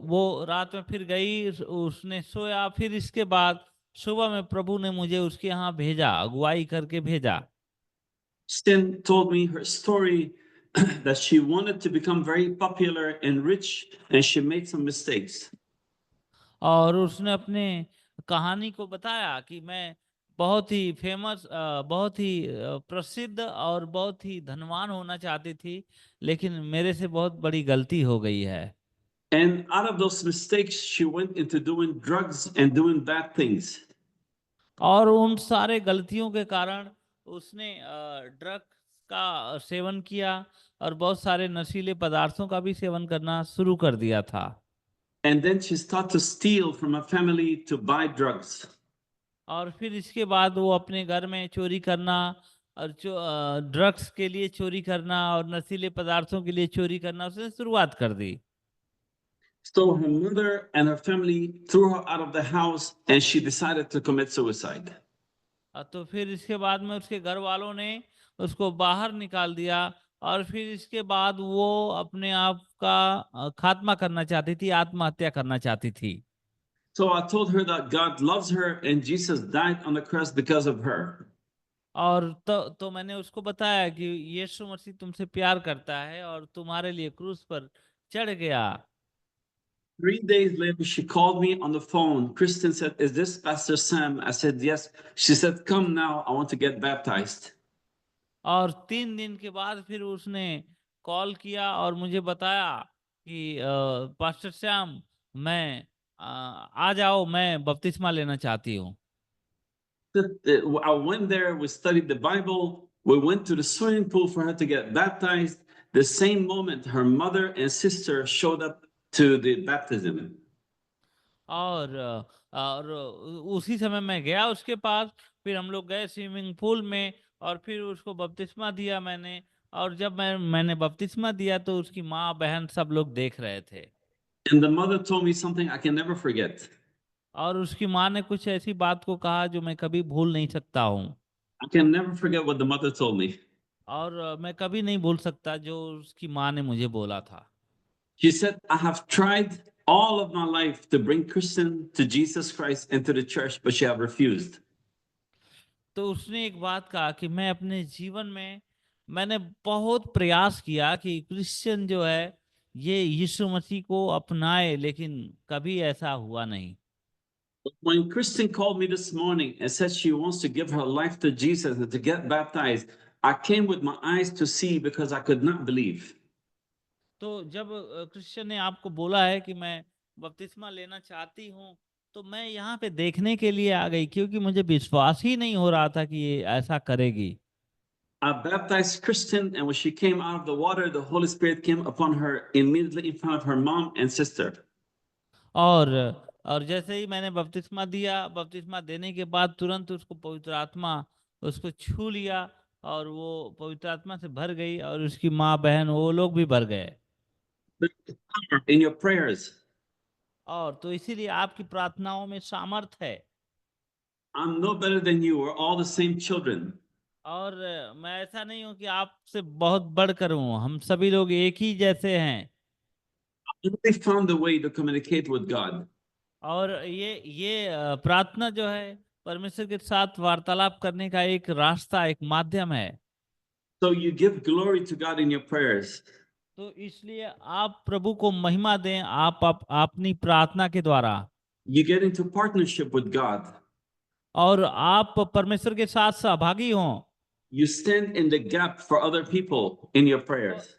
वो रात में फिर गई, उसने सोया। फिर इसके बाद सुबह में प्रभु ने मुझे उसके यहाँ भेजा, अगुवाई करके भेजा। Sin told me her story that she wanted to become very popular and rich, and she made some mistakes. और उसने अपने कहानी को बताया कि मैं बहुत ही फेमस, बहुत ही प्रसिद्ध और बहुत ही धनवान होना चाहती थी, लेकिन मेरे से बहुत बड़ी गलती हो गई है। And out of those mistakes, she went into doing drugs and doing bad things. और उन सारे गलतियों के कारण उसने ड्रग्स का सेवन किया और बहुत सारे नशीले पदार्थों का भी सेवन करना शुरू कर दिया था। And then she started to steal from her family to buy drugs. और फिर इसके बाद वो अपने घर में चोरी करना और ड्रग्स के लिए चोरी करना और नशीले पदार्थों के लिए चोरी करना उसने शुरुआत कर दी। So her mother and her family threw her out of the house, and she decided to commit suicide. तो फिर इसके बाद में उसके घर वालों ने उसको बाहर निकाल दिया और फिर इसके बाद वो अपने आप का खात्मा करना चाहती थी, आत्महत्या करना चाहती थी। So I told her that God loves her and Jesus died on the cross because of her. और तो मैंने उसको बताया कि यीशु मसीह तुमसे प्यार करता है और तुम्हारे लिए क्रूस पर चढ़ गया। 3 days later, she called me on the phone. Kristen said, "Is this Pastor Sam?" I said, "Yes." She said, "Come now. I want to get baptized." और 3 दिन के बाद फिर उसने कॉल किया और मुझे बताया कि पास्टर श्याम, मैं आ जाओ, मैं बपतिस्मा लेना चाहती हूँ। I went there. We studied the Bible. We went to the swimming pool for her to get baptized. The same moment, her mother and sister showed up to the baptism. और उसी समय मैं गया उसके पास, फिर हम लोग गए स्विमिंग पूल में और फिर उसको बपतिस्मा दिया मैंने। और जब मैंने बपतिस्मा दिया तो उसकी माँ बहन सब लोग देख रहे थे। And the mother told me something I can never forget. और उसकी माँ ने कुछ ऐसी बात को कहा जो मैं कभी भूल नहीं सकता हूँ। I can never forget what the mother told me. और मैं कभी नहीं भूल सकता जो उसकी माँ ने मुझे बोला था। She said, "I have tried all of my life to bring Kristen to Jesus Christ and to the church, but she have refused." तो उसने एक बात कहा कि मैं अपने जीवन में मैंने बहुत प्रयास किया कि क्रिश्चियन जो है ये यीशु मसीह को अपनाए, लेकिन कभी ऐसा हुआ नहीं। But when Kristen called me this morning and said she wants to give her life to Jesus and to get baptized, I came with my eyes to see because I could not believe. तो जब Christian ने आपको बोला है कि मैं बपतिस्मा लेना चाहती हूँ, तो मैं यहाँ पे देखने के लिए आ गई, क्योंकि मुझे विश्वास ही नहीं हो रहा था कि ये ऐसा करेगी। I baptized Kristen, and when she came out of the water, the Holy Spirit came upon her immediately in front of her mom and sister. और और जैसे ही मैंने बपतिस्मा दिया, बपतिस्मा देने के बाद तुरंत उसको पवित्र आत्मा उसको छू लिया और वो पवित्र आत्मा से भर गई और उसकी माँ बहन वो लोग भी भर गए। In your prayers, और तो इसीलिए आपकी प्रार्थनाओं में सामर्थ है। I'm no better than you. We're all the same children. और मैं ऐसा नहीं हूँ कि आपसे बहुत बढ़कर हूँ, हम सभी लोग एक ही जैसे हैं। They found a way to communicate with God. और ये प्रार्थना जो है परमेश्वर के साथ वार्तालाप करने का एक रास्ता, एक माध्यम है। So you give glory to God in your prayers. तो इसलिए आप प्रभु को महिमा दें, आप अपनी प्रार्थना के द्वारा। You get into partnership with God. और आप परमेश्वर के साथ सहभागी हों। You stand in the gap for other people in your prayers.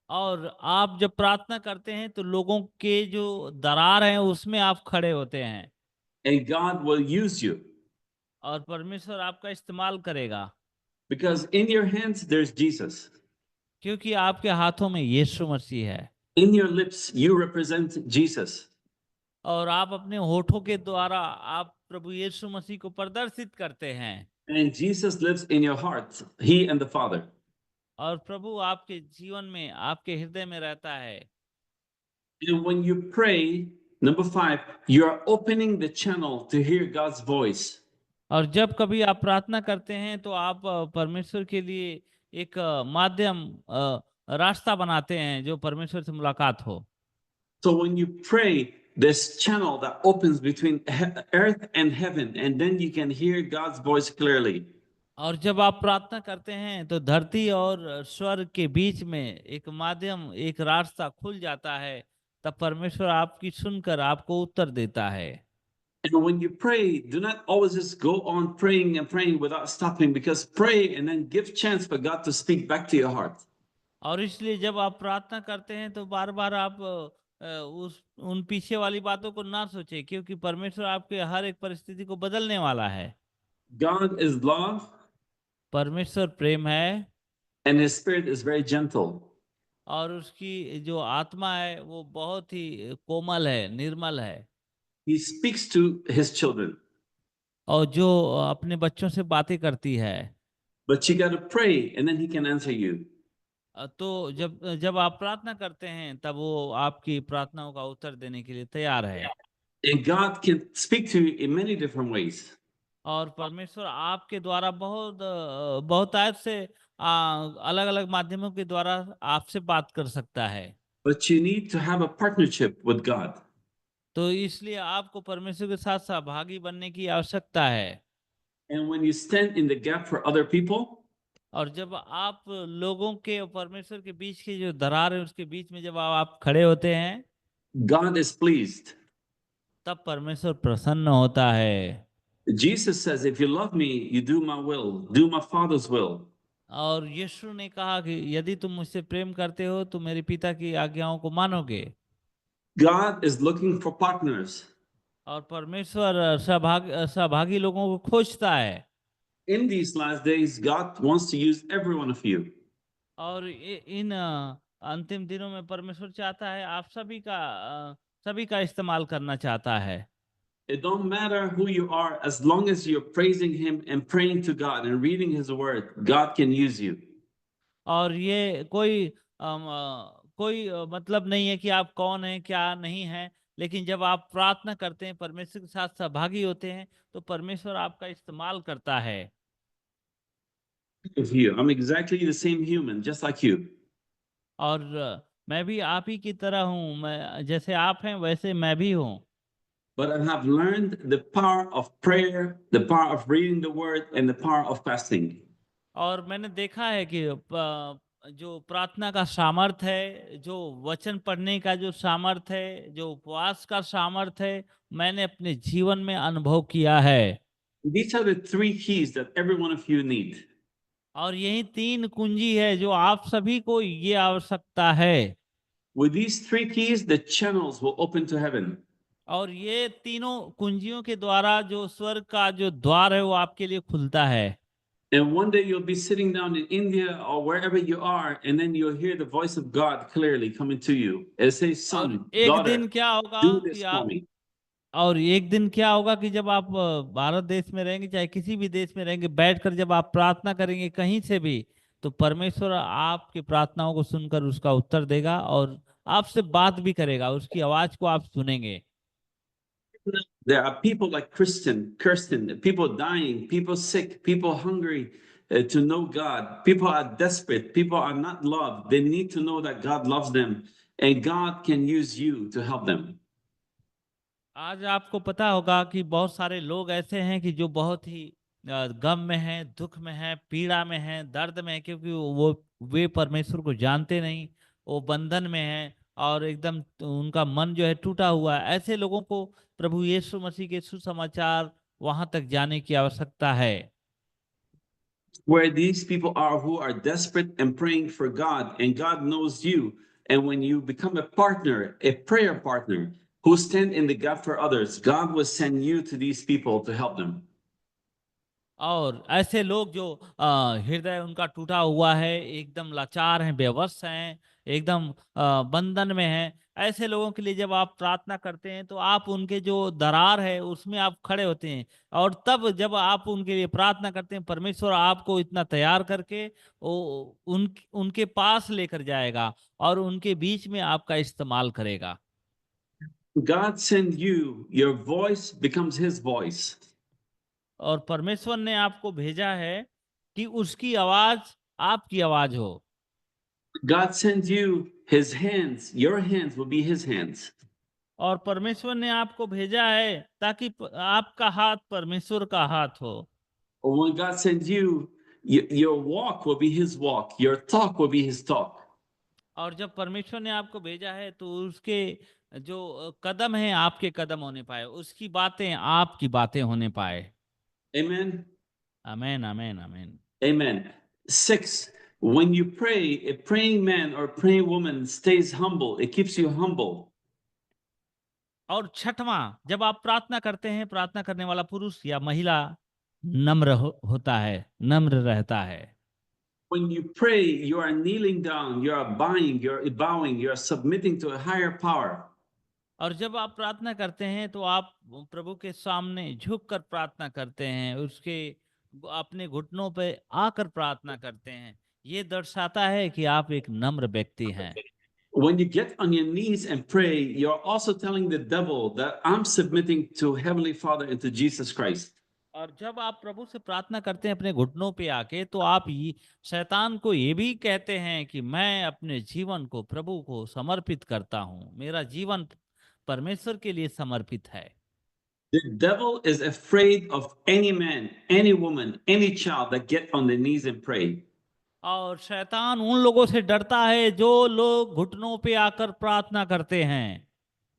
और आप जब प्रार्थना करते हैं तो लोगों के जो दरार हैं उसमें आप खड़े होते हैं। And God will use you. और परमेश्वर आपका इस्तेमाल करेगा। Because in your hands, there's Jesus. क्योंकि आपके हाथों में यीशु मसीह है In your lips, you represent Jesus. और आप अपने होठों के द्वारा आप प्रभु यीशु मसीह को प्रदर्शित करते हैं And Jesus lives in your heart, He and the Father. और प्रभु आपके जीवन में आपके हृदय में रहता है And when you pray, number 5, you are opening the channel to hear God's voice. और जब कभी आप प्रार्थना करते हैं तो आप परमेश्वर के लिए एक माध्यम रास्ता बनाते हैं जो परमेश्वर से मुलाकात हो So when you pray, this channel that opens between earth and heaven, and then you can hear God's voice clearly. और जब आप प्रार्थना करते हैं तो धरती और स्वर्ग के बीच में एक माध्यम एक रास्ता खुल जाता है तब परमेश्वर आपकी सुनकर आपको उत्तर देता है And when you pray, do not always just go on praying and praying without stopping, because pray and then give chance for God to speak back to your heart. और इसलिए जब आप प्रार्थना करते हैं तो बार बार आप उस उन पीछे वाली बातों को ना सोचें क्योंकि परमेश्वर आपके हर एक परिस्थिति को बदलने वाला है God is love, परमेश्वर प्रेम है and His Spirit is very gentle. और उसकी जो आत्मा है वो बहुत ही कोमल है निर्मल है He speaks to His children. और जो अपने बच्चों से बातें करती है But you got to pray, and then He can answer you. तो जब जब आप प्रार्थना करते हैं तब वो आपकी प्रार्थनाओं का उत्तर देने के लिए तैयार है And God can speak to you in many different ways. और परमेश्वर आपके द्वारा बहुतायत से अलग अलग माध्यमों के द्वारा आपसे बात कर सकता है But you need to have a partnership with God. तो इसलिए आपको परमेश्वर के साथ सहभागी बनने की आवश्यकता है And when you stand in the gap for other people, और जब आप लोगों के और परमेश्वर के बीच की जो दरार है उसके बीच में जब आप खड़े होते हैं God is pleased. तब परमेश्वर प्रसन्न होता है Jesus says, if you love me, you do my will, do my Father's will. और यीशु ने कहा कि यदि तुम मुझसे प्रेम करते हो तो मेरे पिता की आज्ञाओं को मानोगे God is looking for partners. और परमेश्वर सहभागी लोगों को खोजता है In these last days, God wants to use every one of you. और इन अंतिम दिनों में परमेश्वर चाहता है आप सभी का इस्तेमाल करना चाहता है It don't matter who you are, as long as you're praising Him and praying to God and reading His Word, God can use you. और ये कोई मतलब नहीं है कि आप कौन हैं क्या नहीं हैं लेकिन जब आप प्रार्थना करते हैं परमेश्वर के साथ सहभागी होते हैं तो परमेश्वर आपका इस्तेमाल करता है Of you, I'm exactly the same human, just like you. और मैं भी आप ही की तरह हूँ मैं जैसे आप हैं वैसे मैं भी हूँ But I have learned the power of prayer, the power of reading the Word, and the power of fasting. और मैंने देखा है कि जो प्रार्थना का सामर्थ है जो वचन पढ़ने का जो सामर्थ है जो उपवास का सामर्थ है मैंने अपने जीवन में अनुभव किया है These are the three keys that every one of you need. और यही 3 कुंजी है जो आप सभी को ये आवश्यकता है With these three keys, the channels will open to heaven. और ये तीनों कुंजियों के द्वारा जो स्वर्ग का जो द्वार है वो आपके लिए खुलता है And one day you'll be sitting down in India or wherever you are, and then you'll hear the voice of God clearly coming to you. It says, और son, एक daughter, दिन क्या होगा do कि this for me. और एक दिन क्या होगा कि जब आप भारत देश में रहेंगे चाहे किसी भी देश में रहेंगे बैठकर जब आप प्रार्थना करेंगे कहीं से भी तो परमेश्वर आपकी प्रार्थनाओं को सुनकर उसका उत्तर देगा और आपसे बात भी करेगा उसकी आवाज को आप सुनेंगे There are people like Kirsten, people dying, people sick, people hungry to know God. People are desperate. People are not loved. They need to know that God loves them, and God can use you to help them. आज आपको पता होगा कि बहुत सारे लोग ऐसे हैं कि जो बहुत ही गम में हैं दुख में हैं पीड़ा में हैं दर्द में हैं क्योंकि वे परमेश्वर को जानते नहीं वो बंधन में हैं और एकदम उनका मन जो है टूटा हुआ है ऐसे लोगों को प्रभु यीशु मसीह के सुसमाचार वहां तक जाने की आवश्यकता है Where these people are who are desperate and praying for God, and God knows you. And when you become a partner, a prayer partner, who stand in the gap for others, God will send you to these people to help them. और ऐसे लोग जो हृदय उनका टूटा हुआ है, एकदम लाचार हैं, बेबस हैं, एकदम बंधन में हैं, ऐसे लोगों के लिए जब आप प्रार्थना करते हैं तो आप उनके जो दरार है उसमें आप खड़े होते हैं। और तब जब आप उनके लिए प्रार्थना करते हैं, परमेश्वर आपको इतना तैयार करके उनके पास लेकर जाएगा और उनके बीच में आपका इस्तेमाल करेगा। God send you, your voice becomes his voice. और परमेश्वर ने आपको भेजा है कि उसकी आवाज आपकी आवाज हो। God sends you his hands, your hands will be his hands. और परमेश्वर ने आपको भेजा है ताकि आपका हाथ परमेश्वर का हाथ हो। Or when God sends you, your walk will be his walk, your talk will be his talk. और जब परमेश्वर ने आपको भेजा है तो उसके जो कदम है आपके कदम होने पाए, उसकी बातें आपकी बातें होने पाए। Amen. आमीन, आमीन, आमीन। Amen. 6, when you pray, a praying man or praying woman stays humble. It keeps you humble. और छठवां, जब आप प्रार्थना करते हैं, प्रार्थना करने वाला पुरुष या महिला नम्र होता है, नम्र रहता है। When you pray, you are kneeling down, you are bowing, you are submitting to a higher power. और जब आप प्रार्थना करते हैं तो आप प्रभु के सामने झुककर प्रार्थना करते हैं, उसके अपने घुटनों पे आकर प्रार्थना करते हैं। ये दर्शाता है कि आप एक नम्र व्यक्ति हैं। When you get on your knees and pray, you're also telling the devil that I'm submitting to Heavenly Father and to Jesus Christ. और जब आप प्रभु से प्रार्थना करते हैं अपने घुटनों पे आके, तो आप ये शैतान को ये भी कहते हैं कि मैं अपने जीवन को प्रभु को समर्पित करता हूँ, मेरा जीवन परमेश्वर के लिए समर्पित है। The devil is afraid of any man, any woman, any child that get on their knees and pray. और शैतान उन लोगों से डरता है जो लोग घुटनों पे आकर प्रार्थना करते हैं।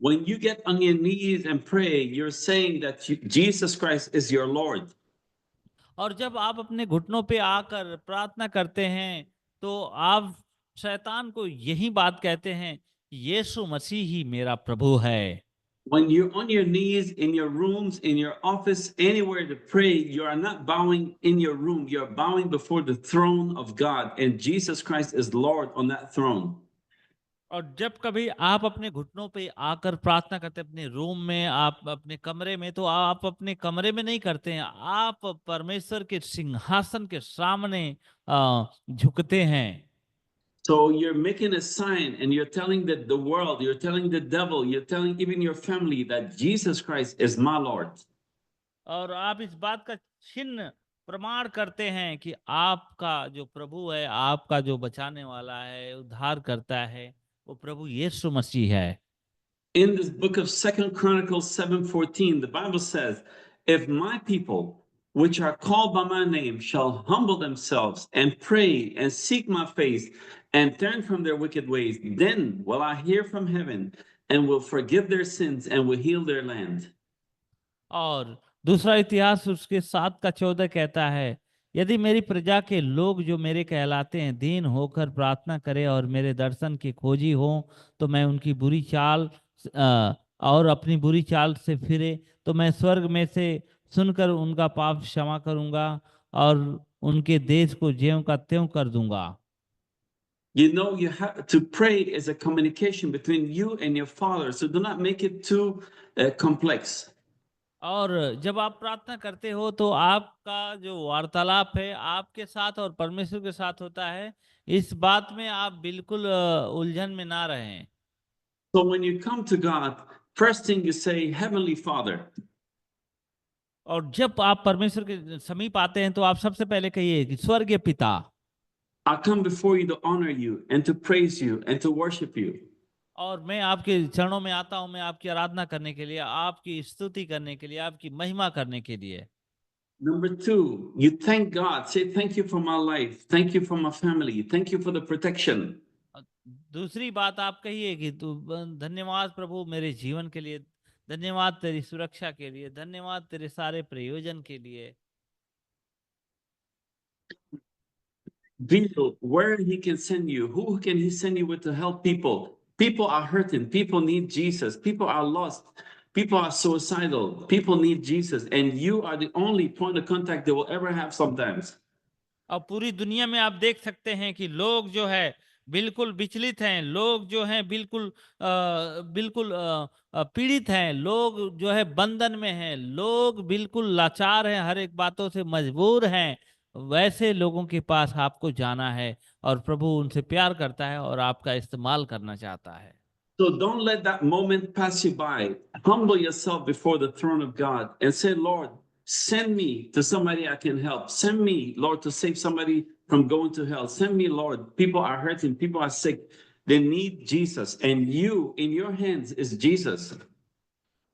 When you get on your knees and pray, you're saying that Jesus Christ is your Lord. और जब आप अपने घुटनों पे आकर प्रार्थना करते हैं तो आप शैतान को यही बात कहते हैं, यीशु मसीह ही मेरा प्रभु है। When you're on your knees in your rooms, in your office, anywhere to pray, you are not bowing in your room. You're bowing before the throne of God, and Jesus Christ is Lord on that throne. और जब कभी आप अपने घुटनों पे आकर प्रार्थना करते हैं अपने रूम में, आप अपने कमरे में, तो आप अपने कमरे में नहीं करते हैं, आप परमेश्वर के सिंहासन के सामने झुकते हैं। So you're making a sign and you're telling the world, you're telling the devil, you're telling even your family that Jesus Christ is my Lord. और आप इस बात का चिन्ह प्रमाण करते हैं कि आपका जो प्रभु है, आपका जो बचाने वाला है, उद्धार करता है, वो प्रभु यीशु मसीह है। In this book of 2 Chronicles 7:14, the Bible says, if my people, which are called by my name, shall humble themselves and pray and seek my face and turn from their wicked ways, then will I hear from heaven and will forgive their sins and will heal their land. और दूसरा इतिहास उसके 7:14 कहता है, यदि मेरी प्रजा के लोग जो मेरे कहलाते हैं दीन होकर प्रार्थना करे और मेरे दर्शन के खोजी हो, तो मैं उनकी बुरी चाल और अपनी बुरी चाल से फिरे, तो मैं स्वर्ग में से सुनकर उनका पाप क्षमा करूंगा और उनके देश को ज्यों का त्यों कर दूंगा। You know, you have to pray is a communication between you and your Father, so do not make it too complex. और जब आप प्रार्थना करते हो तो आपका जो वार्तालाप है आपके साथ और परमेश्वर के साथ होता है, इस बात में आप बिल्कुल उलझन में ना रहें। So when you come to God, first thing you say, Heavenly Father. और जब आप परमेश्वर के समीप आते हैं तो आप सबसे पहले कहिए कि स्वर्गीय पिता, I come before you to honor you and to praise you and to worship you. और मैं आपके चरणों में आता हूं, मैं आपकी आराधना करने के लिए, आपकी स्तुति करने के लिए, आपकी महिमा करने के लिए। Number 2, you thank God. Say, thank you for my life. Thank you for my family. Thank you for the protection. दूसरी बात आप कहिए कि तू धन्यवाद प्रभु मेरे जीवन के लिए, धन्यवाद तेरी सुरक्षा के लिए, धन्यवाद तेरे सारे प्रयोजन के लिए। Reveal where he can send you. Who can he send you with to help people? People are hurting. People need Jesus. People are lost. People are suicidal. People need Jesus, and you are the only point of contact they will ever have sometimes. और पूरी दुनिया में आप देख सकते हैं कि लोग जो है बिल्कुल विचलित हैं, लोग जो हैं बिल्कुल पीड़ित हैं, लोग जो है बंधन में हैं, लोग बिल्कुल लाचार हैं, हर एक बातों से मजबूर हैं। वैसे लोगों के पास आपको जाना है और प्रभु उनसे प्यार करता है और आपका इस्तेमाल करना चाहता है। So don't let that moment pass you by. Humble yourself before the throne of God and say, Lord, send me to somebody I can help. Send me, Lord, to save somebody from going to hell. Send me, Lord. People are hurting, people are sick. They need Jesus. And you, in your hands, is Jesus.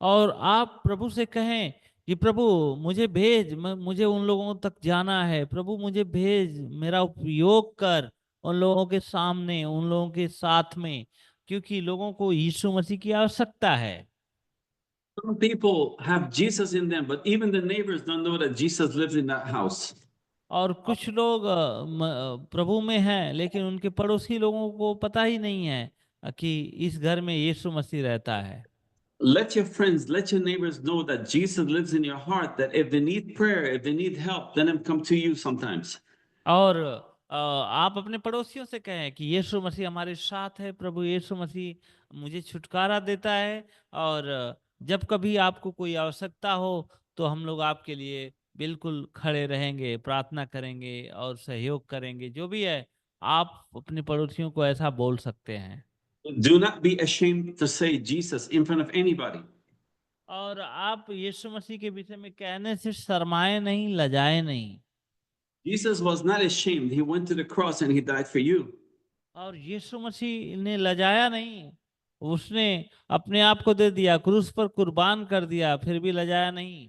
और आप प्रभु से कहें कि प्रभु मुझे भेज, मुझे उन लोगों तक जाना है, प्रभु मुझे भेज, मेरा उपयोग कर उन लोगों के सामने, उन लोगों के साथ में, क्योंकि लोगों को यीशु मसीह की आवश्यकता है। Some people have Jesus in them, but even the neighbors don't know that Jesus lives in that house. और कुछ लोग प्रभु में हैं, लेकिन उनके पड़ोसी लोगों को पता ही नहीं है कि इस घर में यीशु मसीह रहता है। Let your friends, let your neighbors know that Jesus lives in your heart, that if they need prayer, if they need help, let them come to you sometimes. और आप अपने पड़ोसियों से कहें कि यीशु मसीह हमारे साथ है, प्रभु यीशु मसीह मुझे छुटकारा देता है, और जब कभी आपको कोई आवश्यकता हो तो हम लोग आपके लिए बिल्कुल खड़े रहेंगे, प्रार्थना करेंगे और सहयोग करेंगे। जो भी है, आप अपने पड़ोसियों को ऐसा बोल सकते हैं। Do not be ashamed to say Jesus in front of anybody. और आप यीशु मसीह के विषय में कहने से शर्माए नहीं, लजाए नहीं। Jesus was not ashamed. He went to the cross and he died for you. और यीशु मसीह ने लजाया नहीं, उसने अपने आप को दे दिया, क्रूस पर कुर्बान कर दिया, फिर भी लजाया नहीं।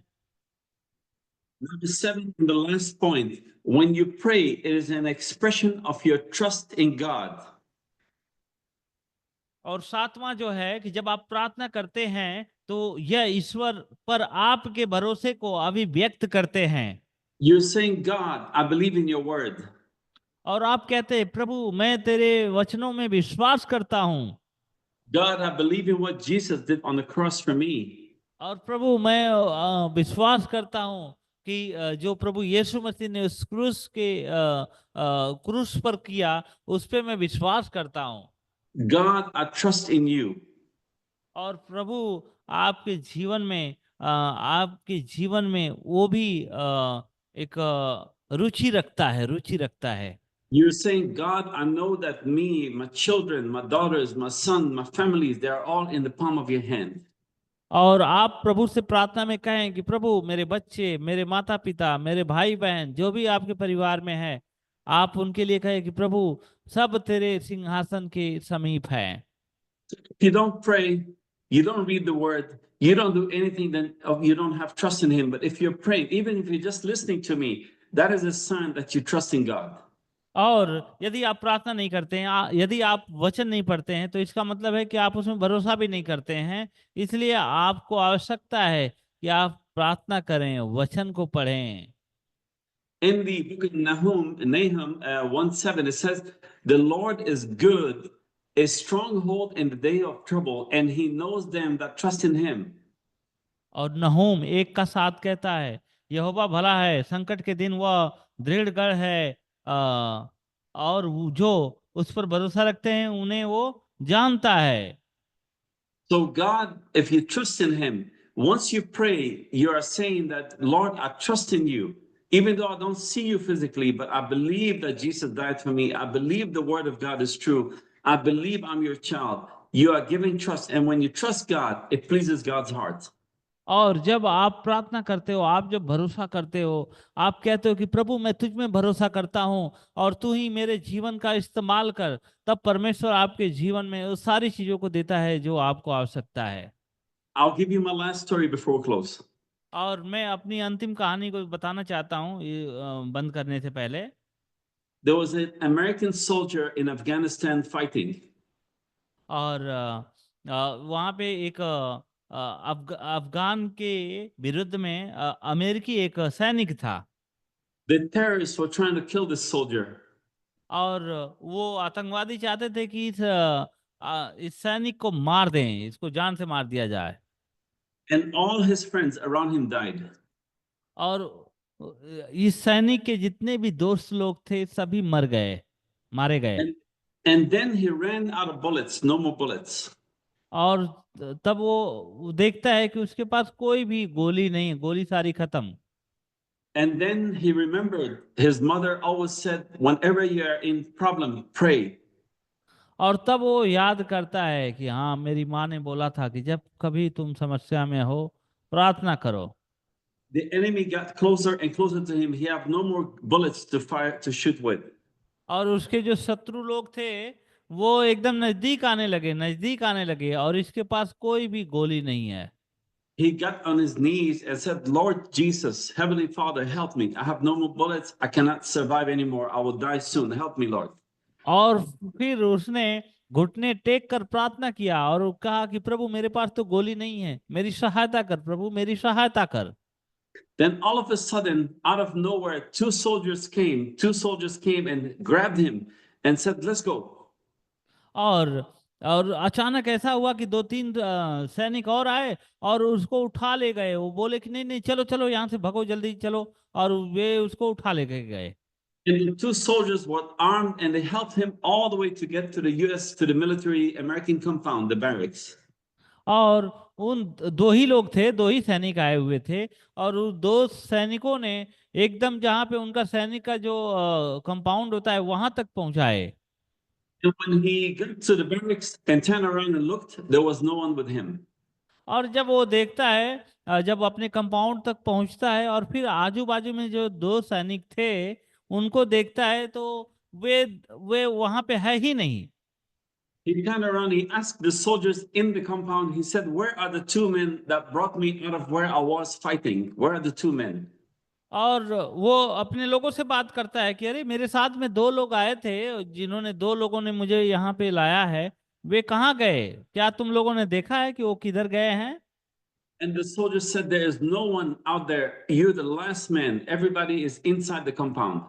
Number 7, and the last point, when you pray, it is an expression of your trust in God. और सातवां जो है कि जब आप प्रार्थना करते हैं तो यह ईश्वर पर आपके भरोसे को अभिव्यक्त करते हैं। You're saying, God, I believe in your word. और आप कहते हैं, प्रभु मैं तेरे वचनों में विश्वास करता हूँ। God, I believe in what Jesus did on the cross for me. और प्रभु मैं विश्वास करता हूँ कि जो प्रभु यीशु मसीह ने उस क्रूस पर किया, उस पे मैं विश्वास करता हूँ। God, I trust in you. और प्रभु आपके जीवन में वो भी एक रुचि रखता है, रुचि रखता है। You're saying, God, I know that me, my children, my daughters, my son, my families, they are all in the palm of your hand. और आप प्रभु से प्रार्थना में कहें कि प्रभु मेरे बच्चे, मेरे माता पिता, मेरे भाई बहन, जो भी आपके परिवार में है, आप उनके लिए कहें कि प्रभु सब तेरे सिंहासन के समीप है। If you don't pray, you don't read the word, you don't do anything, then you don't have trust in him. But if you're praying, even if you're just listening to me, that is a sign that you trust in God. और यदि आप प्रार्थना नहीं करते हैं, यदि आप वचन नहीं पढ़ते हैं, तो इसका मतलब है कि आप उसमें भरोसा भी नहीं करते हैं। इसलिए आपको आवश्यकता है कि आप प्रार्थना करें, वचन को पढ़ें। In the book of Nahum 1:7, it says, the Lord is good, a stronghold in the day of trouble, and he knows them that trust in him. और नहूम 1:7 कहता है, यहोवा भला है, संकट के दिन वह दृढ़ गढ़ है, और जो उस पर भरोसा रखते हैं उन्हें वो जानता है। So God, if you trust in him, once you pray, you are saying that, Lord, I trust in you. Even though I don't see you physically, but I believe that Jesus died for me. I believe the word of God is true. I believe I'm your child. You are giving trust. And when you trust God, it pleases God's heart. और जब आप प्रार्थना करते हो, आप जब भरोसा करते हो, आप कहते हो कि प्रभु मैं तुझ में भरोसा करता हूँ और तू ही मेरे जीवन का इस्तेमाल कर, तब परमेश्वर आपके जीवन में उस सारी चीजों को देता है जो आपको आवश्यकता है। I'll give you my last story before we close. और मैं अपनी अंतिम कहानी को बताना चाहता हूँ ये बंद करने से पहले। There was an American soldier in Afghanistan fighting. और वहाँ पे एक अफगान के विरुद्ध में अमेरिकी एक सैनिक था। The terrorists were trying to kill this soldier. और वो आतंकवादी चाहते थे कि इस सैनिक को मार दें, इसको जान से मार दिया जाए। And all his friends around him died. और इस सैनिक के जितने भी दोस्त लोग थे सभी मर गए, मारे गए। And, and then he ran out of bullets, no more bullets. और तब वो देखता है कि उसके पास कोई भी गोली नहीं है, गोली सारी खत्म। And then he remembered his mother always said, whenever you are in problem, pray. और तब वो याद करता है कि हाँ, मेरी माँ ने बोला था कि जब कभी तुम समस्या में हो प्रार्थना करो। The enemy got closer and closer to him. He had no more bullets to fire, to shoot with. और उसके जो शत्रु लोग थे वो एकदम नजदीक आने लगे, नजदीक आने लगे, और इसके पास कोई भी गोली नहीं है। He got on his knees and said, Lord Jesus, Heavenly Father, help me. I have no more bullets. I cannot survive anymore. I will die soon. Help me, Lord. और फिर उसने घुटने टेक कर प्रार्थना किया और कहा कि प्रभु मेरे पास तो गोली नहीं है, मेरी सहायता कर प्रभु, मेरी सहायता कर। Then all of a sudden, out of nowhere, two soldiers came. Two soldiers came and grabbed him and said, let's go. और और अचानक ऐसा हुआ कि दो तीन सैनिक और आए और उसको उठा ले गए। वो बोले कि नहीं नहीं, चलो चलो यहाँ से भगो, जल्दी चलो। और वे उसको उठा ले गए। And the two soldiers were armed and they helped him all the way to get to the US, to the military American compound, the barracks. और उन दो ही लोग थे, दो ही सैनिक आए हुए थे, और उस दो सैनिकों ने एकदम जहाँ पे उनका सैनिक का जो कंपाउंड होता है वहां तक पहुंचाए। And when he got to the barracks and turned around and looked, there was no one with him. और जब वो देखता है, जब अपने कंपाउंड तक पहुंचता है और फिर आजू बाजू में जो दो सैनिक थे उनको देखता है, तो वे वहां पे है ही नहीं। He turned around, he asked the soldiers in the compound, he said, where are the two men that brought me out of where I was fighting? Where are the two men? और वो अपने लोगों से बात करता है कि अरे मेरे साथ में दो लोग आए थे, जिन्होंने दो लोगों ने मुझे यहाँ पे लाया है, वे कहाँ गए? क्या तुम लोगों ने देखा है कि वो किधर गए हैं? And the soldiers said, there is no one out there. You're the last man. Everybody is inside the compound.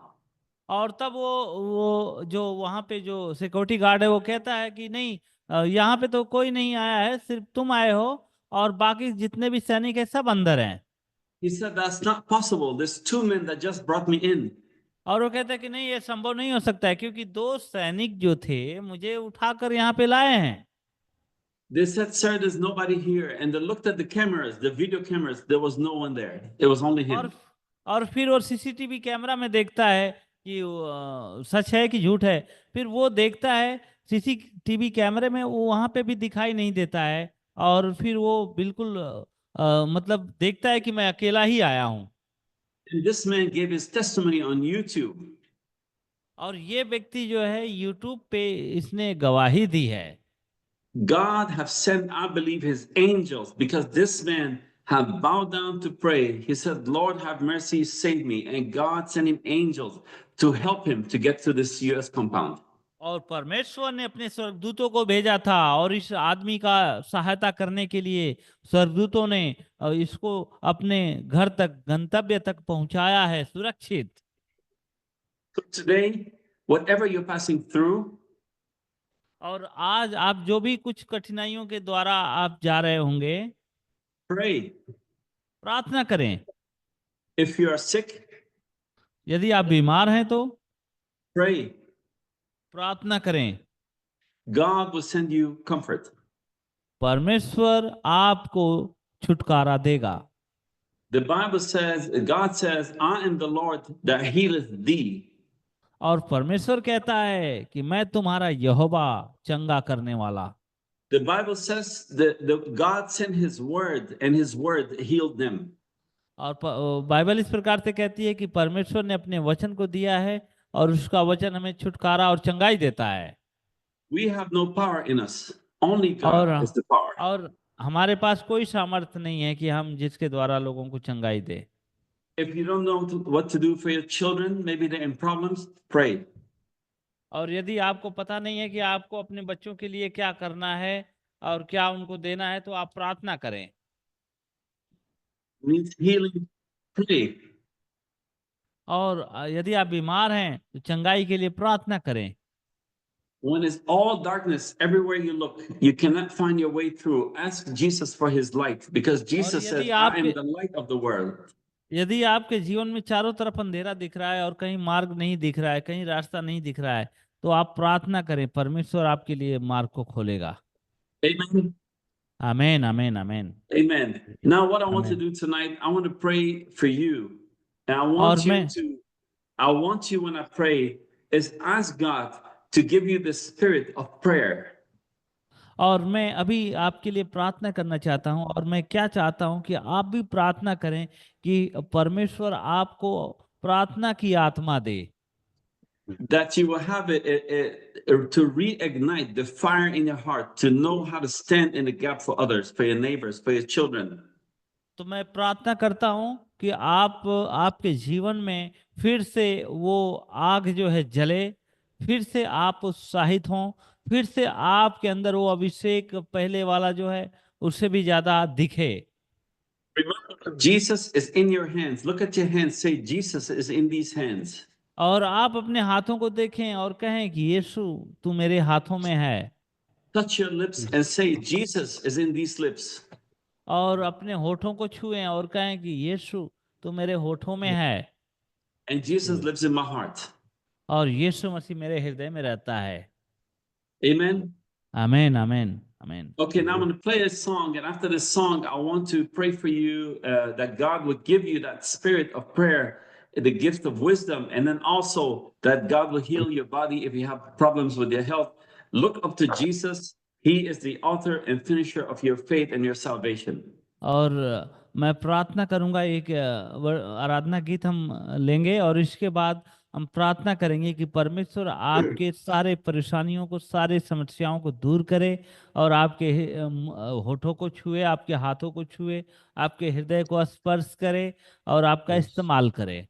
और तब वो जो वहां पे जो सिक्योरिटी गार्ड है वो कहता है कि नहीं, यहाँ पे तो कोई नहीं आया है, सिर्फ तुम आए हो, और बाकी जितने भी सैनिक है सब अंदर हैं। He said, that's not possible. There's two men that just brought me in. और वो कहता है कि नहीं, ये संभव नहीं हो सकता है, क्योंकि दो सैनिक जो थे मुझे उठाकर यहाँ पे लाए हैं। They said, sir, there's nobody here. And they looked at the cameras, the video cameras. There was no one there. It was only और him. और फिर वो सीसीटीवी कैमरा में देखता है कि सच है कि झूठ है। फिर वो देखता है सीसीटीवी कैमरे में, वो वहां पे भी दिखाई नहीं देता है। और फिर वो बिल्कुल मतलब देखता है कि मैं अकेला ही आया हूँ। And this man gave his testimony on YouTube. और ये व्यक्ति जो है यूट्यूब पे इसने गवाही दी है। God have sent, I believe, his angels because this man had bowed down to pray. He said, Lord, have mercy, save me. And God sent him angels to help him to get to this US compound. और परमेश्वर ने अपने स्वर्गदूतों को भेजा था और इस आदमी का सहायता करने के लिए स्वर्गदूतों ने इसको अपने घर तक, गंतव्य तक पहुंचाया है सुरक्षित। So today, whatever you're passing through, और आज आप जो भी कुछ कठिनाइयों के द्वारा आप जा रहे होंगे, pray. प्रार्थना करें। If you are sick, यदि आप बीमार हैं तो pray. प्रार्थना करें। God will send you comfort. परमेश्वर आपको छुटकारा देगा। The Bible says, God says, I am the Lord that healeth thee. और परमेश्वर कहता है कि मैं तुम्हारा यहोवा, चंगा करने वाला। The Bible says that God sent his word and his word healed them. और बाइबल इस प्रकार से कहती है कि परमेश्वर ने अपने वचन को दिया है और उसका वचन हमें छुटकारा और चंगाई देता है। We have no power in us. Only और God is the power. और हमारे पास कोई सामर्थ्य नहीं है कि हम जिसके द्वारा लोगों को चंगाई दे। If you don't know what to do for your children, maybe they're in problems, pray. और यदि आपको पता नहीं है कि आपको अपने बच्चों के लिए क्या करना है और क्या उनको देना है, तो आप प्रार्थना करें। Needs healing, pray. और यदि आप बीमार हैं तो चंगाई के लिए प्रार्थना करें। When it's all darkness, everywhere you look, you cannot find your way through. Ask Jesus for his light, because Jesus यदि says, I am the light of the world. यदि आपके जीवन में चारों तरफ अंधेरा दिख रहा है और कहीं मार्ग नहीं दिख रहा है, कहीं रास्ता नहीं दिख रहा है, तो आप प्रार्थना करें, परमेश्वर आपके लिए मार्ग को खोलेगा। Amen. आमीन, आमीन, आमीन, Amen. Now, what I want to आमीन। do tonight, I want to pray for you. And I और want you मैं to, I want you when I pray, is ask God to give you the spirit of prayer. और मैं अभी आपके लिए प्रार्थना करना चाहता हूं, और मैं क्या चाहता हूं कि आप भी प्रार्थना करें कि परमेश्वर आपको प्रार्थना की आत्मा दे, That you will have to reignite the fire in your heart, to know how to stand in the gap for others, for your neighbors, for your children. तो मैं प्रार्थना करता हूं कि आप आपके जीवन में फिर से वो आग जो है जले, फिर से आप उत्साहित हों, फिर से आपके अंदर वो अभिषेक पहले वाला जो है उससे भी ज्यादा दिखे। Remember, Jesus is in your hands. Look at your hands. Say, Jesus is in these hands. और आप अपने हाथों को देखें और कहें कि यीशु तू मेरे हाथों में है। Touch your lips and say, Jesus is in these lips. और अपने होठों को छुएं और कहें कि यीशु तू मेरे होठों में है, And Jesus lives in my heart. और यीशु मसीह मेरे हृदय में रहता है। Amen. आमीन, आमीन, आमीन। Okay, now I'm going to play a song. And after this song, I want to pray for you that God would give you that spirit of prayer, the gift of wisdom, and then also that God will heal your body if you have problems with your health. Look up to Jesus. He is the author and finisher of your faith and your salvation. और मैं प्रार्थना करूंगा, एक आराधना गीत हम लेंगे और इसके बाद हम प्रार्थना करेंगे कि परमेश्वर आपके सारे परेशानियों को, सारे समस्याओं को दूर करे और आपके होठों को छुए, आपके हाथों को छुए, आपके हृदय को स्पर्श करे और आपका इस्तेमाल करे।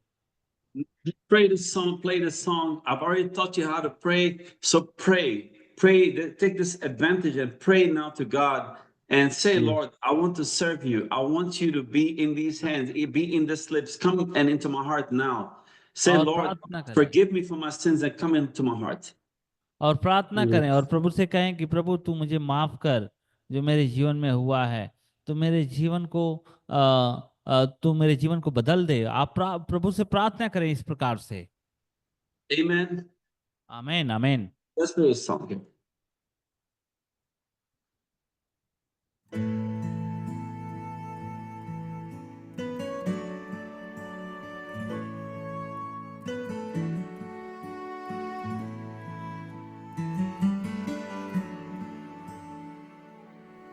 Pray this song, play this song. I've already taught you how to pray, so pray. Pray, take this advantage and pray now to God and say, Lord, I want to serve you. I want you to be in these hands, be in this lips. Come and into my heart now. Say, और Lord, प्रार्थना करें, forgive me for my sins and come into my heart. और प्रार्थना करें और प्रभु से कहें कि प्रभु तू मुझे माफ कर, जो मेरे जीवन में हुआ है, तो मेरे जीवन को तू मेरे जीवन को बदल दे। आप प्रभु से प्रार्थना करें इस प्रकार से। Amen. आमीन, आमीन। Let's do this song.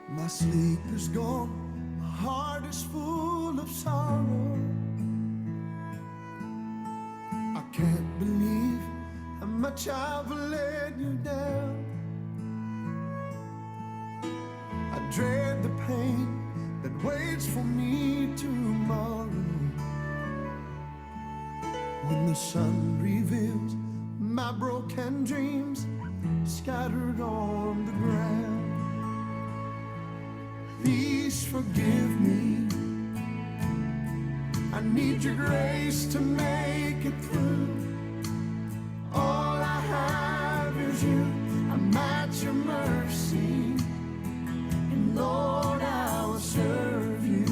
My sleep is gone, my heart is full of sorrow. I can't believe how much I've let you down. I dread the pain that waits for me tomorrow, when the sun reveals my broken dreams scattered on the ground. Please forgive me, I need your grace to make it through. All I have is you, I'm at your mercy, and Lord, I will serve you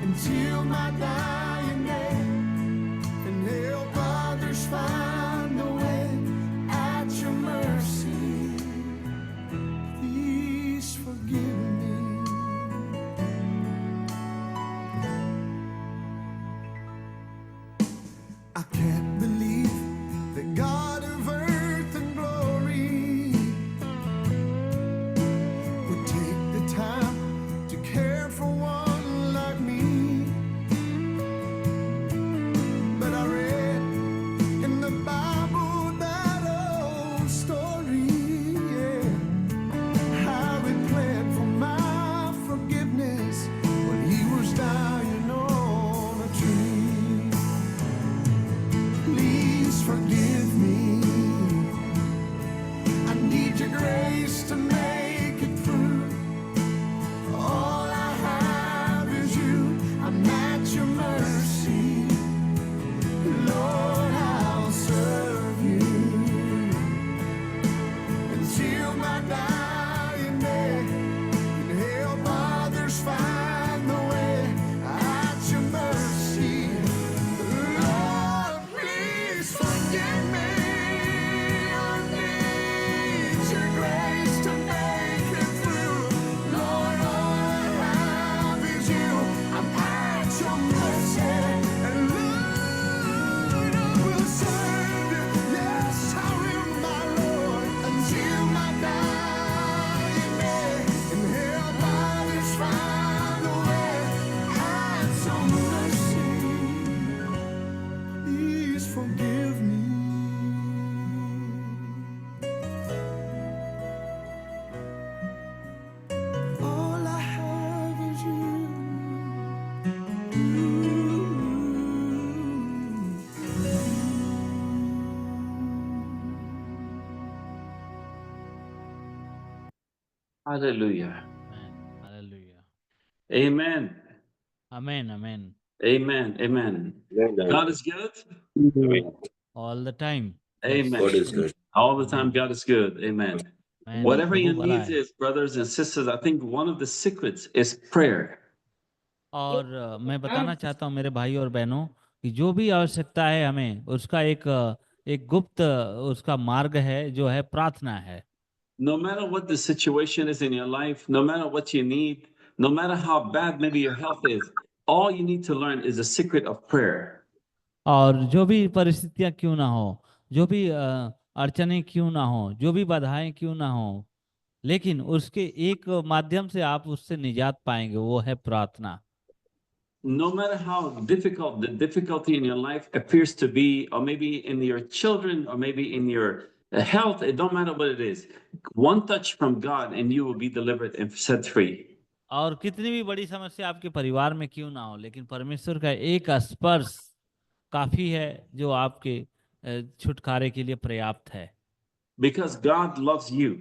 until my dying day, and help others find the way at your mercy. Please forgive me. I can't believe that God of earth and glory would take the time to care for one like me. But I read in the Bible that old story, yeah, how he pled for my forgiveness when he was dying on a tree. Please forgive me. All I have is you. Hallelujah. Hallelujah. Amen. Amen. Amen. Amen. Amen. God is good. All the time. Amen. God is good. All the time, God is good. Amen. Amen. Whatever Prabhu your भला needs है। is, brothers and sisters, I think one of the secrets is prayer. और मैं बताना चाहता हूँ मेरे भाई और बहनों कि जो भी आवश्यकता है हमें उसका एक गुप्त उसका मार्ग है जो है प्रार्थना है। No matter what the situation is in your life, no matter what you need, no matter how bad maybe your health is, all you need to learn is the secret of prayer. और जो भी परिस्थितियां क्यों ना हो, जो भी अड़चने क्यों ना हो, जो भी बाधाएं क्यों ना हो, लेकिन उसके एक माध्यम से आप उससे निजात पाएंगे, वो है प्रार्थना। No matter how difficult the difficulty in your life appears to be, or maybe in your children, or maybe in your health, it don't matter what it is. One touch from God and you will be delivered and set free. और कितनी भी बड़ी समस्या आपके परिवार में क्यों ना हो, लेकिन परमेश्वर का एक स्पर्श काफी है जो आपके छुटकारे के लिए पर्याप्त है। Because God loves you.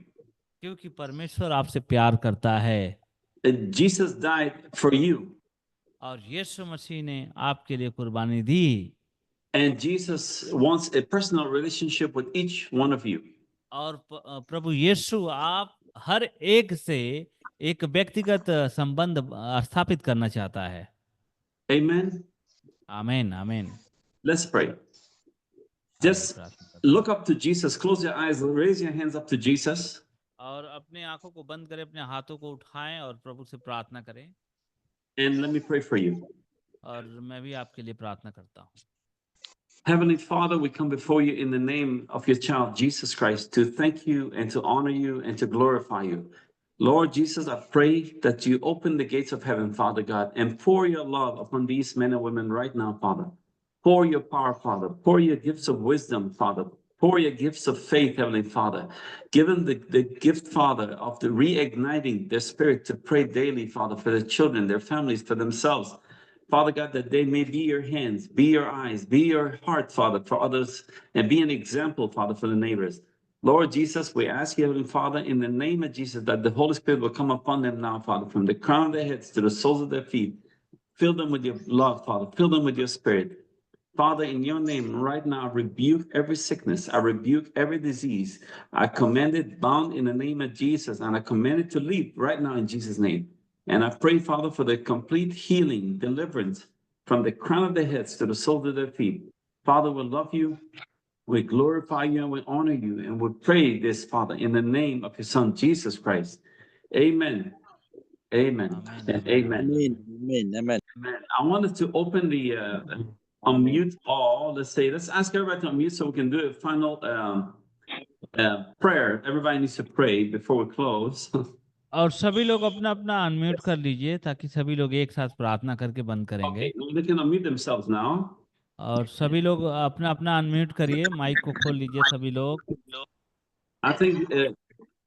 क्योंकि परमेश्वर आपसे प्यार करता है। And Jesus died for you. और यीशु मसीह ने आपके लिए कुर्बानी दी। And Jesus wants a personal relationship with each one of you. और प्रभु यीशु आप हर एक से एक व्यक्तिगत संबंध स्थापित करना चाहता है। Amen. आमीन आमीन। Let's pray. Just look up to Jesus. Close your eyes. Raise your hands up to Jesus. और अपने आंखों को बंद करें, अपने हाथों को उठाएं और प्रभु से प्रार्थना करें। And let me pray for you. और मैं भी आपके लिए प्रार्थना करता हूँ। Heavenly Father, we come before you in the name of your child, Jesus Christ, to thank you and to honor you and to glorify you. Lord Jesus, I pray that you open the gates of heaven, Father God, and pour your love upon these men and women right now, Father. Pour your power, Father. Pour your gifts of wisdom, Father. Pour your gifts of faith, Heavenly Father. Give them the gift, Father, of the reigniting their spirit to pray daily, Father, for their children, their families, for themselves. Father God, that they may be your hands, be your eyes, be your heart, Father, for others, and be an example, Father, for the neighbors. Lord Jesus, we ask you, Heavenly Father, in the name of Jesus, that the Holy Spirit will come upon them now, Father, from the crown of their heads to the soles of their feet. Fill them with your love, Father. Fill them with your spirit. Father, in your name, right now, I rebuke every sickness. I rebuke every disease. I command it bound in the name of Jesus, and I command it to leave right now in Jesus' name. And I pray, Father, for the complete healing, deliverance from the crown of their heads to the soles of their feet. Father, we love you, we glorify you, and we honor you. And we pray this, Father, in the name of your Son, Jesus Christ. Amen. Amen. And amen. Amen. Amen. Amen. I wanted to open the unmute all. Let's ask everybody to unmute so we can do a final prayer. Everybody needs to pray before we close. और सभी लोग अपना अपना unmute कर लीजिए ताकि सभी लोग एक साथ प्रार्थना करके बंद करेंगे। Okay, now they can unmute themselves now. और सभी लोग अपना अपना अनम्यूट करिए, माइक को खोल लीजिए सभी लोग। I think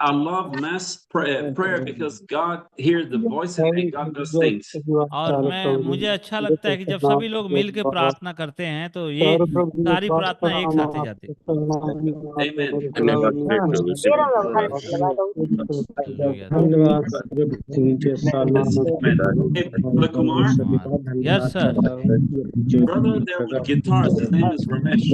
I love mass prayer because God hears the voices and God does things. और मुझे अच्छा लगता है कि जब सभी लोग मिल के प्रार्थना करते हैं तो ये सारी प्रार्थना एक साथ ही जाती है। Amen. धन्यवाद प्रभु से Brother Kumar, yes sir. brother there with guitars, his name is Ramesh.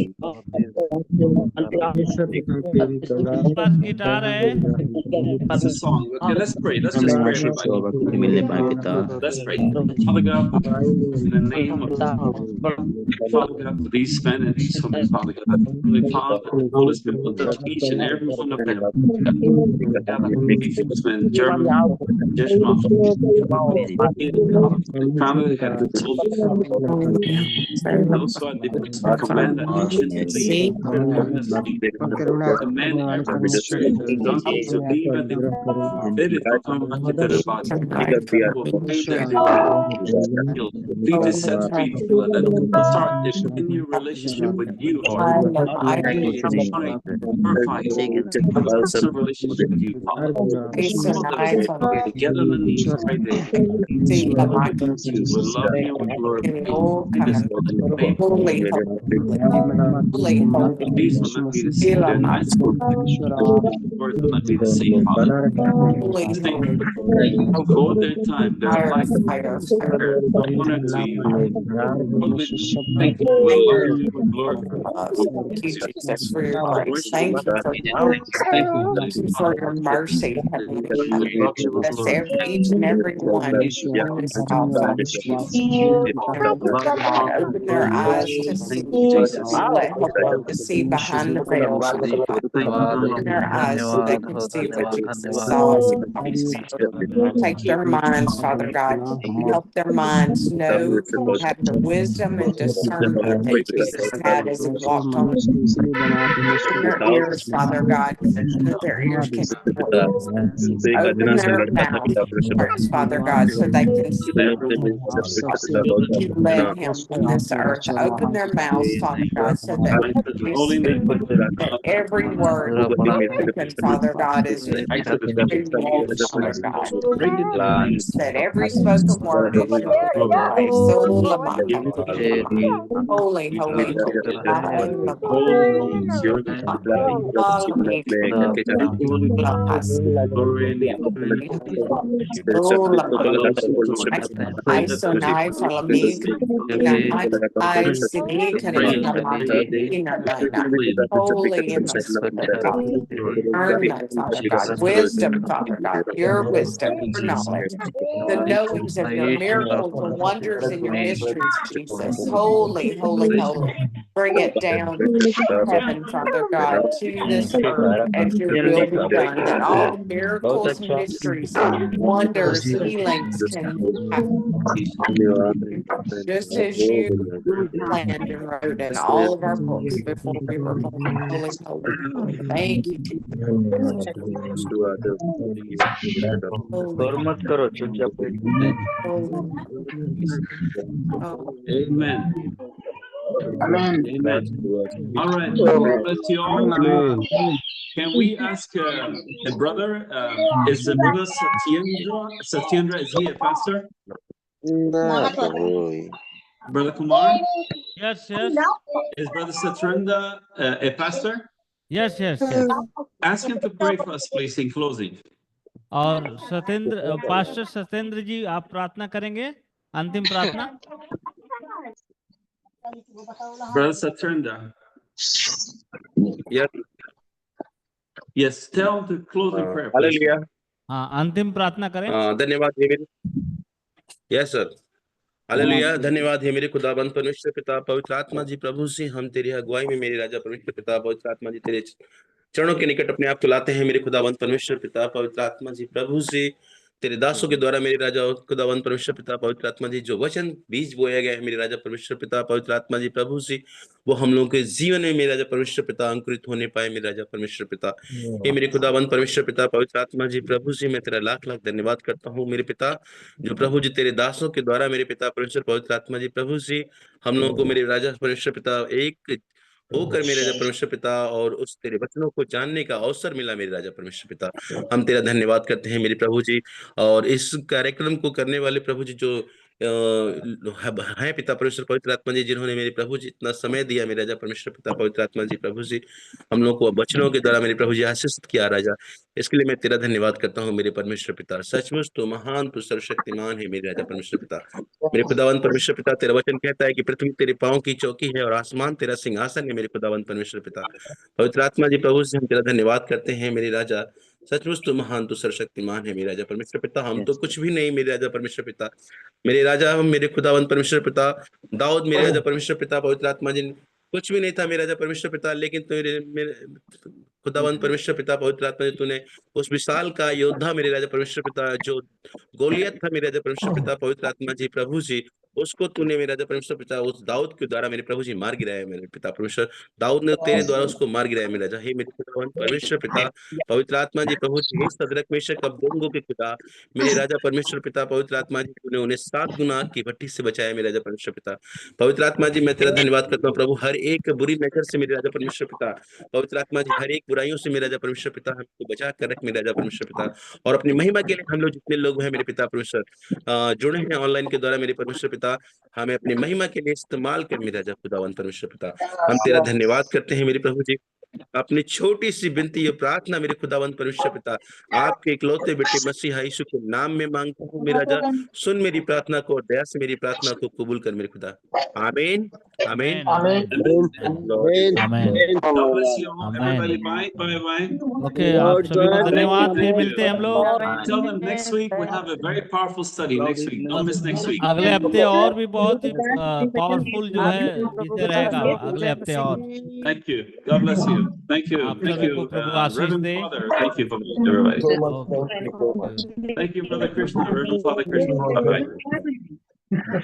Pass guitar है। That's a song. Okay, let's pray. Let's just pray, everybody. Let's pray. Father God, in the name of Father God, for these men and these women, Father God, Heavenly Father, the Holy Spirit will touch each and every one of them. Englishmen, German, Dutchman, the crown of the head, the soles of the feet. And those who are depressed, we command that they should leave. Command every spirit, donkey So viva di Spirito Santo te le pace. We pray that you be to set free, Lord, that people start a new relationship with you, Lord. Purify, have a personal relationship with you, Father. Show them, get on the knees right there. You will love you and glorify you in this world in the name of these will not be the same. Their nights will words will not be the same, Father. Thank you for their time, their life, their honor to you. Thank you. We love you, we glorify you. Thank you, Jesus, for your grace. Worship Thank you. you for Thank you, thank you for your mercy, Heavenly we Father. love you, we Bless glorify each and every one on this call, Father Jesus. God, open their eyes to see. Thank you, Jesus. Let help them to see behind the veil, Father God. Thank you, Open their eyes so they can see what Jesus saw as a Christ. Take their minds, Father God. Help their minds know, have the wisdom and discernment that Jesus had as he walked on the open their ears, Father God, so that their ears can hear. Open their mouths, hearts, Father God, so they can see you led him on this earth. Open their mouths, Father God, so that they Holy speak, name. that every word spoken, Father God, is true, Father God. That every spoken word is your place. Holy, holy, holy. I so nai falamig na I sini kanina holy in the spirit, Father. Earn that, Father God. Wisdom, Father God. Your wisdom, your knowledge. The knowings of your miracles, the wonders and your mysteries, Jesus. Holy, holy, holy. Bring it down from heaven, Father God, to this earth as your will be done. That all the miracles, mysteries, wonders, healings can happen. Just as you planned and wrote in all of our books before we were born. Holy, holy, holy. Thank you, Jesus. मत करो चुपचाप Holy. Oh, Amen. Amen. Amen. All right. God bless you all. Can we ask a brother? Is the brother Satyendra? Satyendra, is he a pastor? Brother Kumar? Yes, yes. Is Brother Satyendra a pastor? Yes, yes, yes. Ask him to pray for us, please, in closing. और Satyendra pastor Satyendra जी आप प्रार्थना करेंगे अंतिम प्रार्थना Brother Satyendra. Yes. Yes, tell the closing prayer, please. Hallelujah हाँ अंतिम प्रार्थना करें धन्यवाद हे मेरे यस सर हालेलुया धन्यवाद हे मेरे खुदाबंद परमेश्वर पिता पवित्र आत्मा जी प्रभु से हम तेरी अगुवाई में मेरे राजा परमेश्वर पिता पवित्र आत्मा जी तेरे चरणों के निकट अपने आप को लाते हैं मेरे खुदाबंद परमेश्वर पिता पवित्र आत्मा जी प्रभु से तेरे दासों के द्वारा मेरे राजा खुदावंत परमेश्वर पिता पवित्र आत्मा जी जो वचन बीज बोया गया है मेरे राजा परमेश्वर पिता पवित्र आत्मा जी प्रभु से वो हम लोगों के जीवन में मेरे राजा परमेश्वर पिता अंकुरित होने पाए मेरे राजा परमेश्वर पिता हे मेरे खुदावंत परमेश्वर पिता पवित्र आत्मा जी प्रभु से मैं तेरा लाख लाख धन्यवाद करता हूँ मेरे पिता जो प्रभु जी तेरे दासों के द्वारा मेरे पिता परमेश्वर पवित्र आत्मा जी प्रभु से हम लोगों को मेरे राजा परमेश्वर पिता एक होकर मेरे राजा परमेश्वर पिता और उस तेरे वचनों को जानने का अवसर मिला मेरे राजा परमेश्वर पिता हम तेरा धन्यवाद करते हैं मेरे प्रभु जी और इस कार्यक्रम को करने वाले प्रभु जी जो है पिता परमेश्वर पवित्र आत्मा जी जिन्होंने मेरे प्रभु जी इतना समय दिया मेरे राजा परमेश्वर पिता पवित्र आत्मा जी प्रभु जी हम लोग को वचनों के द्वारा मेरे प्रभु जी आशीषित किया राजा इसके लिए मैं तेरा धन्यवाद करता हूँ मेरे परमेश्वर पिता सचमुच तो महान तो सर्वशक्तिमान है मेरे राजा परमेश्वर पिता मेरे खुदावंत परमेश्वर पिता तेरा वचन कहता है कि पृथ्वी तेरे पांव की चौकी है और आसमान तेरा सिंहासन है मेरे खुदावंत परमेश्वर पिता पवित्र आत्मा जी प्रभु से हम तेरा धन्यवाद करते हैं मेरे राजा सचमुच तो महान तो सर्वशक्तिमान है मेरे राजा परमेश्वर पिता हम तो कुछ भी नहीं मेरे राजा परमेश्वर पिता मेरे राजा हम मेरे खुदावंत परमेश्वर पिता दाऊद मेरे राजा परमेश्वर पिता पवित्र आत्मा जी कुछ भी नहीं था मेरे राजा परमेश्वर पिता लेकिन तेरे मेरे खुदावंत परमेश्वर पिता पवित्र आत्मा जी तूने उस विशाल का योद्धा मेरे राजा परमेश्वर पिता जो गोलियत था मेरे राजा परमेश्वर पिता पवित्र आत्मा जी प्रभु जी उसको तूने मेरे राजा परमेश्वर पिता उस दाऊद के द्वारा मेरे प्रभु जी मार गिराया मेरे पिता परमेश्वर। दाऊद ने तेरे द्वारा उसको मार गिराया मेरे राजा। हे मेरे खुदावन परमेश्वर पिता पवित्र आत्मा जी प्रभु जी, हे सदरक मेशक अबेदनगो के खुदा मेरे राजा परमेश्वर पिता पवित्र आत्मा जी, तूने उन्हें 7 गुना की भट्टी से बचाया मेरे राजा परमेश्वर पिता पवित्र आत्मा जी। मैं तेरा धन्यवाद करता हूँ प्रभु, हर एक बुरी नजर से मेरे राजा परमेश्वर पिता पवित्र आत्मा जी, हर एक बुराइयों से मेरे राजा परमेश्वर पिता हमको बचा कर रख मेरे राजा परमेश्वर पिता। और अपनी महिमा के लिए हम लोग जितने लोग हैं मेरे पिता परमेश्वर जुड़े हैं ऑनलाइन के द्वारा मेरे परमेश्वर पिता, हमें अपनी महिमा के लिए इस्तेमाल कर मेरे राजा खुदावन परमेश्वर पिता। हम तेरा धन्यवाद करते हैं मेरे प्रभु जी। अपनी छोटी सी विनती ये प्रार्थना मेरे खुदावन परमेश्वर पिता आपके इकलौते बेटे मसीहा यीशु के नाम में मांगता हूँ मेरा राजा, सुन मेरी प्रार्थना को और दया से मेरी प्रार्थना को कबूल कर मेरे खुदा। आमीन आमीन आमेन। God bless you all. Amen. Everybody, bye, bye, bye. Okay, आप सभी को धन्यवाद। फिर मिलते हैं हम लोग Tell them next week we have a very powerful study next week. Don't miss next week. अगले हफ्ते और भी बहुत ही पावरफुल जो है विषय रहेगा अगले हफ्ते और। Thank you. God bless you. Thank you. आप Thank सभी you, को प्रभु आशीष Reverend they. Father. Thank you for everybody. Okay. Thank you, Brother Krishna. Reverend Father Krishna. Bye bye.